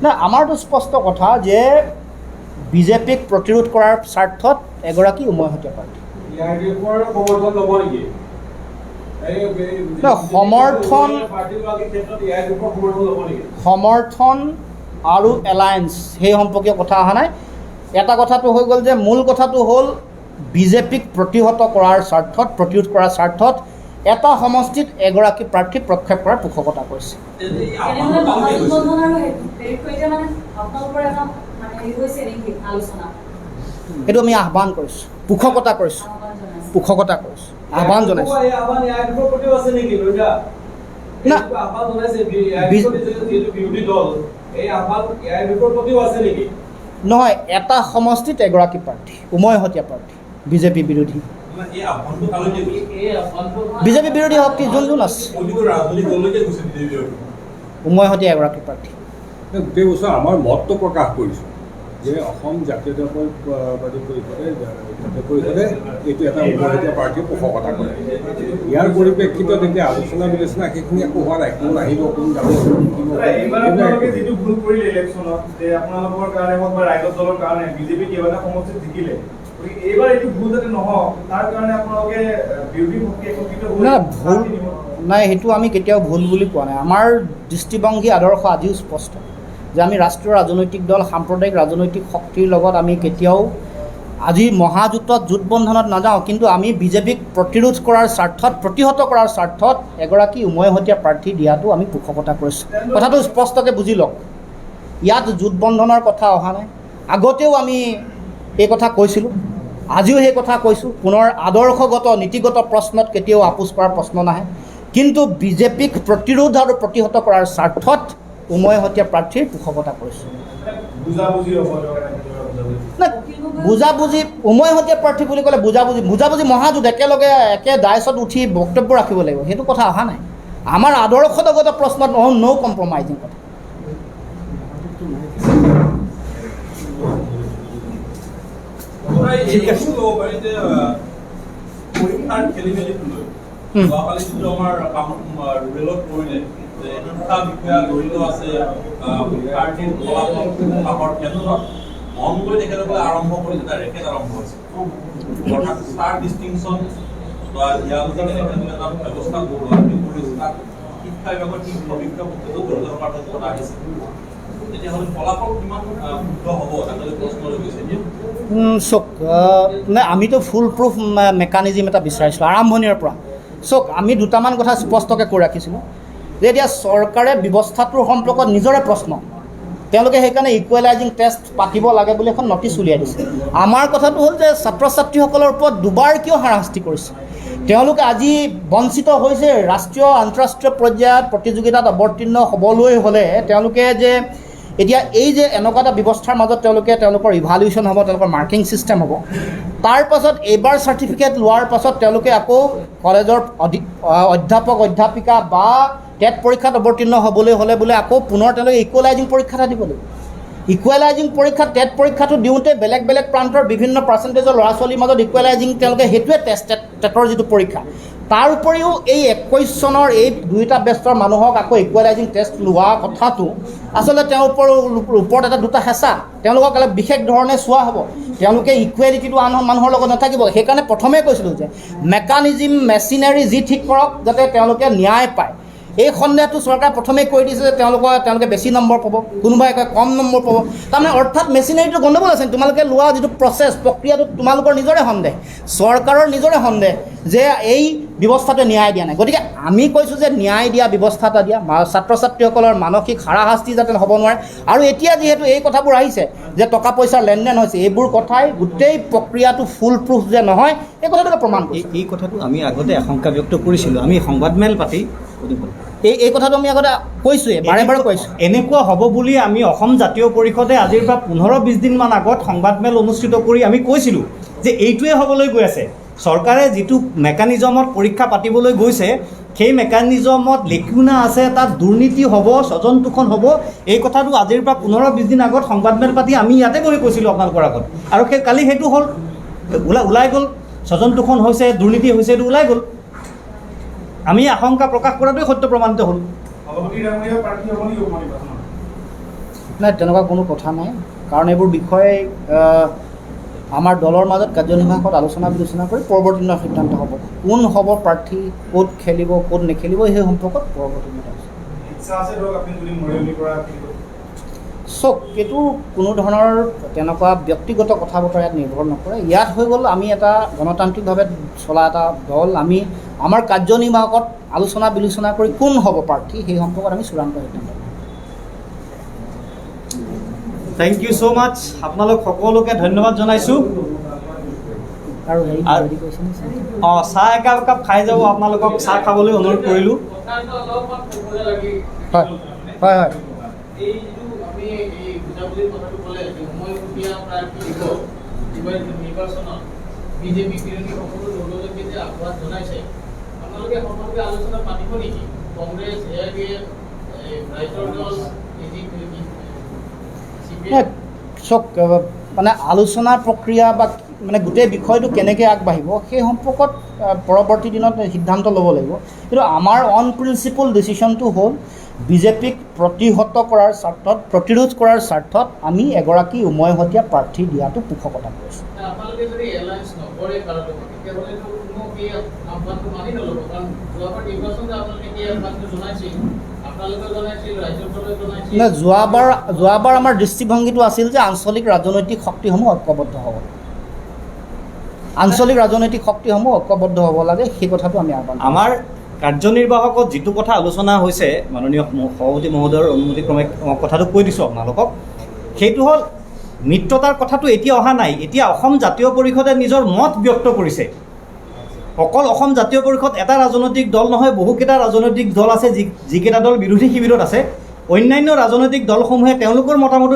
নাই, আমাৰতো স্পষ্ট কথা যে বিজেপিক প্ৰতিৰোধ কৰাৰ স্বাৰ্থত এগৰাকী উমৈহতীয়া প্ৰাৰ্থী। সমৰ্থন আৰু এলায়েন্স সেই সম্পৰ্কীয় কথা অহা নাই। এটা কথাটো হৈ গ'ল যে মূল কথাটো হ'ল বিজেপিক প্ৰতিৰোধ কৰাৰ স্বাৰ্থত এটা সমষ্টিত এগৰাকী প্ৰাৰ্থী প্ৰক্ষেপ কৰাৰ পোষকতা কৰিছে। সেইটো আমি আহ্বান কৰিছোঁ, পোষকতা কৰিছোঁ, আহ্বান জনাইছোঁ। নহয়, এটা সমষ্টিত এগৰাকী প্ৰাৰ্থী, উমৈহতীয়া প্ৰাৰ্থী, বিজেপি বিৰোধী। বিজেপি বিৰোধী শক্তি যোন আছে, উমৈহতীয়া এগৰাকী প্ৰাৰ্থী। গোটেই বছৰ আমাৰ মতটো প্ৰকাশ কৰিছোঁ যে অসম জাতীয়তাবাদী পৰিষদে এইটো এটা উমৈহতীয়া প্ৰাৰ্থীৰ পোষকতা কৰে। ইয়াৰ পৰিপ্ৰেক্ষিতত এতিয়া আলোচনা বিলোচনা সেইখিনি একো হোৱা নাই, কোন আহিব কোন যাব যিটো ভুল কৰিলে ইলেকশ্যনত যে আপোনালোকৰ কাৰণে হওক বা ৰাইজৰ দলৰ কাৰণে বিজেপি কেইবাটা সমষ্টিত জিকিলে, এইবাৰ এইটো ভুল যাতে নহওক তাৰ কাৰণে আপোনালোকে বিৰোধী শক্তি একত্ৰিত নাই, সেইটো আমি কেতিয়াও ভুল বুলি কোৱা নাই। আমাৰ দৃষ্টিভংগী আদৰ্শ আজিও স্পষ্ট যে আমি ৰাষ্ট্ৰীয় ৰাজনৈতিক দল সাম্প্ৰদায়িক ৰাজনৈতিক শক্তিৰ লগত আমি কেতিয়াও আজি মহাজোঁটত জোটবন্ধনত নাযাওঁ, কিন্তু আমি বিজেপিক প্ৰতিৰোধ কৰাৰ স্বাৰ্থত প্ৰতিহত কৰাৰ স্বাৰ্থত এগৰাকী উমৈহতীয়া প্ৰাৰ্থী দিয়াটো আমি পোষকতা কৰিছোঁ। কথাটো স্পষ্টকৈ বুজি লওক, ইয়াত জোটবন্ধনৰ কথা অহা নাই। আগতেও আমি এই কথা কৈছিলোঁ, আজিও সেই কথা কৈছোঁ। পুনৰ আদৰ্শগত নীতিগত প্ৰশ্নত কেতিয়াও আপোচ কৰাৰ প্ৰশ্ন নাহে, কিন্তু বিজেপিক প্ৰতিৰোধ আৰু প্ৰতিহত কৰাৰ স্বাৰ্থত উমৈহতীয়া প্ৰাৰ্থীৰ পোষকতা কৰিছোঁ। বুজাবুজি উমৈহতীয়া প্ৰাৰ্থী বুলি ক'লে বুজাবুজি মহাজোঁট একেলগে একে ডাইচত উঠি বক্তব্য ৰাখিব লাগিব, সেইটো কথা অহা নাই। আমাৰ আদৰ্শগত প্ৰশ্নত ন' কম্প্ৰমাইজিং কথা। আৰম্ভ কৰি এটা ৰেকেট আৰম্ভ হৈছে, অৰ্থাৎ ষ্টাৰ ডিষ্টিংশ্যন বা ব্যৱস্থা শিক্ষা বিভাগৰ কি অভিজ্ঞ পদ্ধতি আহিছে, তেতিয়াহ'লে ফলাফল কিমান শুদ্ধ হ'ব তাকে প্ৰশ্ন লৈ গৈছে। চাওক, নাই আমিতো ফুল প্ৰুফ মেকানিজিম এটা বিচাৰিছিলোঁ আৰম্ভণিৰ পৰা। চাওক, আমি দুটামান কথা স্পষ্টকৈ কৈ ৰাখিছিলোঁ যে এতিয়া চৰকাৰে ব্যৱস্থাটোৰ সম্পৰ্কত নিজৰে প্ৰশ্ন, তেওঁলোকে সেইকাৰণে ইকুৱেলাইজিং টেষ্ট পাতিব লাগে বুলি এখন নটিচ উলিয়াই দিছে। আমাৰ কথাটো হ'ল যে ছাত্ৰ ছাত্ৰীসকলৰ ওপৰত দুবাৰ কিয় হাৰাশাস্তি কৰিছে। তেওঁলোকে আজি বঞ্চিত হৈছে ৰাষ্ট্ৰীয় আন্তঃৰাষ্ট্ৰীয় পৰ্যায়ত প্ৰতিযোগিতাত অৱতীৰ্ণ হ'বলৈ হ'লে তেওঁলোকে যে এতিয়া এই যে এনেকুৱা এটা ব্যৱস্থাৰ মাজত তেওঁলোকৰ ইভালুৱেশ্যন হ'ব, তেওঁলোকৰ মাৰ্কিং ছিষ্টেম হ'ব, তাৰ পাছত এইবাৰ চাৰ্টিফিকেট লোৱাৰ পাছত তেওঁলোকে আকৌ কলেজৰ অধ্যাপক অধ্যাপিকা বা টেট পৰীক্ষাত অৱতীৰ্ণ হ'বলৈ হ'লে বোলে আকৌ পুনৰ তেওঁলোকে ইকুৱেলাইজিং পৰীক্ষা এটা দিব লাগিব। ইকুৱেলাইজিং পৰীক্ষা টেট পৰীক্ষাটো দিওঁতে বেলেগ বেলেগ প্ৰান্তৰ বিভিন্ন পাৰ্চেণ্টেজৰ ল'ৰা ছোৱালীৰ মাজত ইকুৱেলাইজিং তেওঁলোকে সেইটোৱে টেটৰ যিটো পৰীক্ষা। তাৰ উপৰিও এই 21 চনৰ এই দুয়োটা বেষ্টৰ মানুহক আকৌ ইকুৱেলাইজিং টেষ্ট লোৱা কথাটো আচলতে তেওঁলোকৰ ওপৰত এটা দুটা হেঁচা, তেওঁলোকক অলপ বিশেষ ধৰণে চোৱা হ'ব। তেওঁলোকে ইকুৱেলিটিটো আন মানুহৰ লগত নাথাকিব। সেইকাৰণে প্ৰথমে কৈছিলোঁ যে মেকানিজিম মেচিনাৰী যি ঠিক কৰক যাতে তেওঁলোকে ন্যায় পায়। এই সন্দেহটো চৰকাৰে প্ৰথমেই কৈ দিছে যে তেওঁলোকে বেছি নম্বৰ পাব, কোনোবাই কয় কম নম্বৰ পাব। তাৰমানে অৰ্থাৎ মেচিনাৰীটো গণ্ডগোল আছে। তোমালোকে লোৱা যিটো প্ৰক্ৰিয়াটো তোমালোকৰ নিজৰে সন্দেহ, চৰকাৰৰ নিজৰে সন্দেহ যে এই ব্যৱস্থাটোৱে ন্যায় দিয়া নাই। গতিকে আমি কৈছোঁ যে ন্যায় দিয়া ব্যৱস্থা এটা দিয়া, ছাত্ৰ ছাত্ৰীসকলৰ মানসিক হাৰাশাস্তি যাতে হ'ব নোৱাৰে। আৰু এতিয়া যিহেতু এই কথাবোৰ আহিছে যে টকা পইচাৰ লেনদেন হৈছে, এইবোৰ কথাই গোটেই প্ৰক্ৰিয়াটো ফুল প্ৰুফ যে নহয়, এই কথাটোকে প্ৰমাণ কৰিছে। এই কথাটো আমি আগতে আশংকা ব্যক্ত কৰিছিলোঁ, আমি সংবাদমেল পাতি এই কথাটো আমি আগতে কৈছোঁৱেই, বাৰে বাৰে কৈছোঁ। এনেকুৱা হ'ব বুলি আমি অসম জাতীয় পৰিষদে আজিৰ পৰা 15-20 দিনমান আগত সংবাদমেল অনুষ্ঠিত কৰি আমি কৈছিলোঁ যে এইটোৱে হ'বলৈ গৈ আছে। চৰকাৰে যিটো মেকানিজমত পৰীক্ষা পাতিবলৈ গৈছে, সেই মেকানিজমত লেকুনা আছে, তাত দুৰ্নীতি হ'ব, স্বজন তোষণ হ'ব। এই কথাটো আজিৰ পৰা 15-20 দিন আগত সংবাদমেল পাতি আমি ইয়াতে বহি কৈছিলোঁ আপোনালোকৰ আগত, আৰু কালি সেইটো হ'ল ওলাই গ'ল। স্বজন তোষণ হৈছে, দুৰ্নীতি হৈছে, এইটো ওলাই গ'ল। আমি আশংকা প্ৰকাশ কৰাটোৱে সত্য প্ৰমাণিত হ'ল। নাই, তেনেকুৱা কোনো কথা নাই, কাৰণ এইবোৰ বিষয়ে আমাৰ দলৰ মাজত কাৰ্যনিৰ্বাহকত আলোচনা বিলোচনা কৰি পৰৱৰ্তী সিদ্ধান্ত হ'ব। কোন হ'ব প্ৰাৰ্থী, ক'ত খেলিব, ক'ত নেখেলিব, সেই সম্পৰ্কত পৰৱৰ্তী চাওক, এইটো কোনো ধৰণৰ তেনেকুৱা ব্যক্তিগত কথা বতৰা ইয়াত নিৰ্ভৰ নকৰে। ইয়াত হৈ গ'ল আমি এটা গণতান্ত্ৰিকভাৱে চলা এটা দল, আমি আমাৰ কাৰ্যনিৰ্বাহকত আলোচনা বিলোচনা কৰি কোন হ'ব প্ৰাৰ্থী সেই সম্পৰ্কত আমি চূড়ান্ত সিদ্ধান্ত ল'ম। থেংক ইউ ছ' মাছ, আপোনালোক সকলোকে ধন্যবাদ জনাইছোঁ। আৰু চাহ একাপ খাই যাব, আপোনালোকক চাহ খাবলৈ অনুৰোধ কৰিলোঁ। হয় হয় হয় বিজেপি বিৰোধী সকলো দললৈকে যে আহ্বান জনাইছে, আপোনালোকে সকলোকে আলোচনা পাতিব নেকি? কংগ্ৰেছ, এআইডিএফ, ৰাইজৰ দল, চক মানে আলোচনা প্ৰক্ৰিয়া বা মানে গোটেই বিষয়টো কেনেকৈ আগবাঢ়িব সেই সম্পৰ্কত পৰৱৰ্তী দিনত সিদ্ধান্ত ল'ব লাগিব। কিন্তু আমাৰ অন প্ৰিন্সিপল ডিচিশ্যনটো হ'ল বিজেপিক প্ৰতিহত কৰাৰ স্বাৰ্থত, প্ৰতিৰোধ কৰাৰ স্বাৰ্থত আমি এগৰাকী উমৈহতীয়া প্ৰাৰ্থী দিয়াটো পোষকতা কৰিছোঁ। আপোনালোকে যদি এলায়েন্স নকৰে কাৰো লগত, তেতিয়াহ'লেতো কোনো সেই আহ্বানটো মানি নল'ব, কাৰণ যোৱাবাৰ নিৰ্বাচনতে আপোনালোকে সেই আহ্বানটো জনাইছিল, আপোনালোকে জনাইছিল, ৰাজ্যৰ ফালে জনাইছিল। যোৱাবাৰ আমাৰ দৃষ্টিভংগীটো আছিল যে আঞ্চলিক ৰাজনৈতিক শক্তিসমূহ ঐক্যবদ্ধ হ'ব, আঞ্চলিক ৰাজনৈতিক শক্তিসমূহ ঐক্যবদ্ধ হ'ব লাগে, সেই কথাটো আমি আহ্বান। আমাৰ কাৰ্যনিৰ্বাহকত যিটো কথা আলোচনা হৈছে, মাননীয় সভাপতি মহোদয়ৰ অনুমতিক্ৰমে কথাটো কৈ দিছোঁ আপোনালোকক, সেইটো হ'ল মিত্ৰতাৰ কথাটো এতিয়া অহা নাই। এতিয়া অসম জাতীয় পৰিষদে নিজৰ মত ব্যক্ত কৰিছে। অকল অসম জাতীয় পৰিষদ এটা ৰাজনৈতিক দল নহয়, বহুকেইটা ৰাজনৈতিক দল আছে যিকেইটা দল বিৰোধী শিবিৰত আছে। অন্যান্য ৰাজনৈতিক দলসমূহে তেওঁলোকৰ মতামতো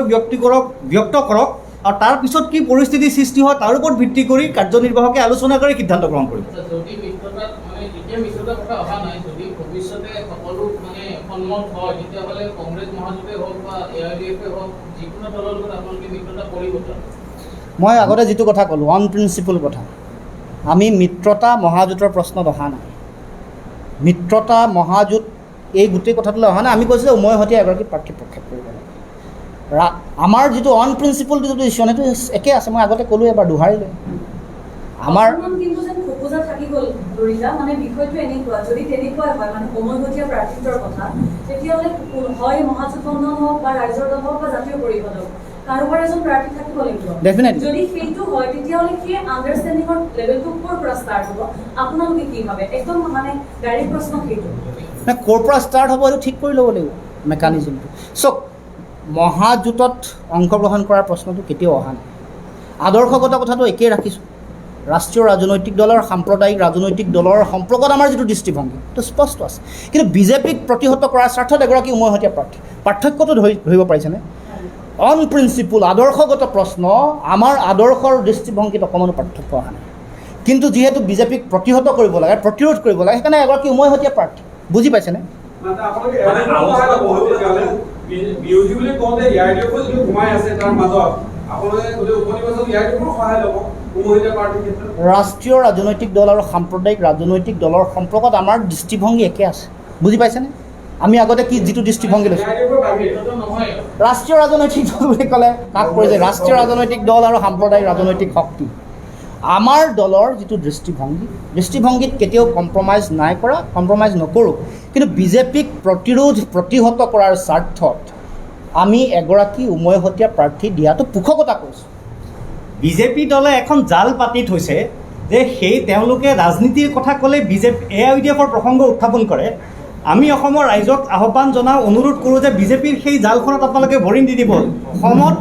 ব্যক্ত কৰক, আৰু তাৰপিছত কি পৰিস্থিতিৰ সৃষ্টি হয় তাৰ ওপৰত ভিত্তি কৰি কাৰ্যনিৰ্বাহকে আলোচনা কৰি সিদ্ধান্ত গ্ৰহণ কৰিব। যদি মিত্ৰতাত মানে এতিয়া মিত্ৰতাৰ কথা অহা নাই, যদি ভৱিষ্যতে সকলো মানে সন্মত হয়, তেতিয়াহ'লে কংগ্ৰেছ মহাজোঁটেই হওক বা AIDF হওক, যিকোনো দলৰ লগত আপোনালোকে মিত্ৰতা কৰিব। মই আগতে যিটো কথা ক'লোঁ, অন প্ৰিন্সিপল কথা, আমি মিত্ৰতা মহাজোঁটৰ প্ৰশ্নত অহা নাই। মিত্ৰতা মহাজোঁট এই গোটেই কথাটোলৈ অহা নাই। আমি কৈছোঁ যে উমৈহতীয়া এগৰাকী প্ৰাৰ্থী প্ৰক্ষেপ কৰিব লাগে। আমাৰ যিটো অন প্ৰিন্সিপল যিটো ডিচিশ্যন সেইটো একে আছে। মই আগতে ক'লোঁ, এবাৰ দোহাৰিলোঁ। আমাৰ কিন্তু যেন খোকোজা থাকি গ'ল লৰিতা, মানে বিষয়টো এনেকুৱা, যদি তেনেকুৱাই হয় মানে উমৈহতীয়া প্ৰাৰ্থিত্বৰ কথা, তেতিয়াহ'লে হয় মহাজোঁট বন্ধন হওক বা ৰাইজৰ দল হওক বা জাতীয় পৰিষদ হওক, কাৰোবাৰ এজন প্ৰাৰ্থী থাকিব লাগিব। Definitely. যদি সেইটো হয়, তেতিয়াহ'লে সেই আণ্ডাৰষ্টেণ্ডিঙৰ লেভেলটো ক'ৰ পৰা ষ্টাৰ্ট হ'ব, আপোনালোকে কি ভাবে? একদম মানে ডাইৰেক্ট প্ৰশ্ন সেইটো। ক'ৰ পৰা ষ্টাৰ্ট হ'ব সেইটো ঠিক কৰি ল'ব লাগিব মেকানিজমটো। চাওক, মহাজোঁটত অংশগ্ৰহণ কৰাৰ প্ৰশ্নটো কেতিয়াও অহা নাই। আদৰ্শগত কথাটো একেই ৰাখিছোঁ। ৰাষ্ট্ৰীয় ৰাজনৈতিক দল আৰু সাম্প্ৰদায়িক ৰাজনৈতিক দলৰ সম্পৰ্কত আমাৰ যিটো দৃষ্টিভংগী সেইটো স্পষ্ট আছে। কিন্তু বিজেপিক প্ৰতিহত কৰাৰ স্বাৰ্থত এগৰাকী উমৈহতীয়া প্ৰাৰ্থী, পাৰ্থক্যটো ধৰিব পাৰিছেনে? অন প্ৰিন্সিপল আদৰ্শগত প্ৰশ্ন, আমাৰ আদৰ্শৰ দৃষ্টিভংগীত অকণমানো পাৰ্থক্য অহা নাই। কিন্তু যিহেতু বিজেপিক প্ৰতিহত কৰিব লাগে, প্ৰতিৰোধ কৰিব লাগে, সেইকাৰণে এগৰাকী উমৈহতীয়া প্ৰাৰ্থী। বুজি পাইছেনে? বিৰোধী বুলি কওঁতে AIDF যিটো সোমাই আছে তাৰ মাজত আপোনালোকে উপনিৰ্বাচন AIDF সহায় ল'ব উমৈহতীয়া প্ৰাৰ্থীৰ ক্ষেত্ৰত। ৰাষ্ট্ৰীয় ৰাজনৈতিক দল আৰু সাম্প্ৰদায়িক ৰাজনৈতিক দলৰ সম্পৰ্কত আমাৰ দৃষ্টিভংগী একে আছে। বুজি পাইছেনে? আমি আগতে কি যিটো দৃষ্টিভংগী লৈছোঁ, ৰাষ্ট্ৰীয় ৰাজনৈতিক দল বুলি ক'লে কাক কৰিছে? ৰাষ্ট্ৰীয় ৰাজনৈতিক দল আৰু সাম্প্ৰদায়িক ৰাজনৈতিক শক্তি। আমাৰ দলৰ যিটো দৃষ্টিভংগীত কেতিয়াও কম্প্ৰমাইজ নাই কৰা, কম্প্ৰমাইজ নকৰোঁ। কিন্তু বিজেপিক প্ৰতিহত কৰাৰ স্বাৰ্থত আমি এগৰাকী উমৈহতীয়া প্ৰাৰ্থী দিয়াটো পোষকতা কৰিছোঁ। বিজেপি দলে এখন জাল পাতি থৈছে যে তেওঁলোকে ৰাজনীতিৰ কথা ক'লে AIDFৰ প্ৰসংগ উত্থাপন কৰে। আমি অসমৰ ৰাইজক আহ্বান জনাওঁ, অনুৰোধ কৰোঁ যে বিজেপিৰ সেই জালখনত আপোনালোকে ভৰি নিদিব। অসমত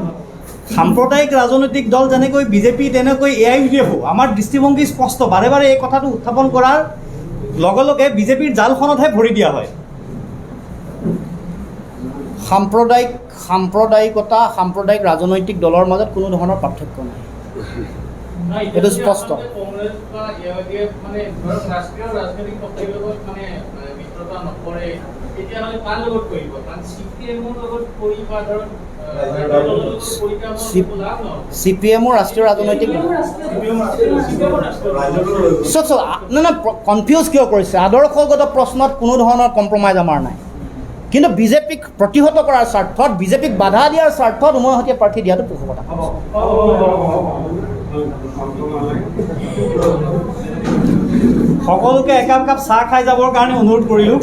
সাম্প্ৰদায়িক ৰাজনৈতিক দল যেনেকৈ বিজেপি, তেনেকৈ AIDFও। আমাৰ দৃষ্টিভংগী স্পষ্ট। বাৰে বাৰে এই কথাটো উত্থাপন কৰাৰ লগে লগে বিজেপিৰ জালখনতহে ভৰি দিয়া হয়। সাম্প্ৰদায়িকতা, সাম্প্ৰদায়িক ৰাজনৈতিক দলৰ মাজত কোনো ধৰণৰ পাৰ্থক্য নাই, এইটো স্পষ্ট। কংগ্ৰেছ বা AIDF মানে ধৰক ৰাষ্ট্ৰীয় ৰাজনৈতিক শক্তিৰ লগত মানে মিত্ৰতা নকৰে, তেতিয়াহ'লে কাৰ লগত কৰিব? কাৰণ CPMৰ লগত কৰি বা ধৰক CPMৰ ৰাষ্ট্ৰীয় ৰাজনৈতিক কনফিউজ কিয় কৰিছে? আদৰ্শগত প্ৰশ্নত কোনো ধৰণৰ কম্প্ৰমাইজ আমাৰ নাই। কিন্তু বিজেপিক প্ৰতিহত কৰাৰ স্বাৰ্থত, বিজেপিক বাধা দিয়াৰ স্বাৰ্থত উমৈহতীয়া প্ৰাৰ্থী দিয়াটো পোষকতা। সকলোকে একাপ চাহ খাই যাবৰ কাৰণে অনুৰোধ কৰিলোঁ।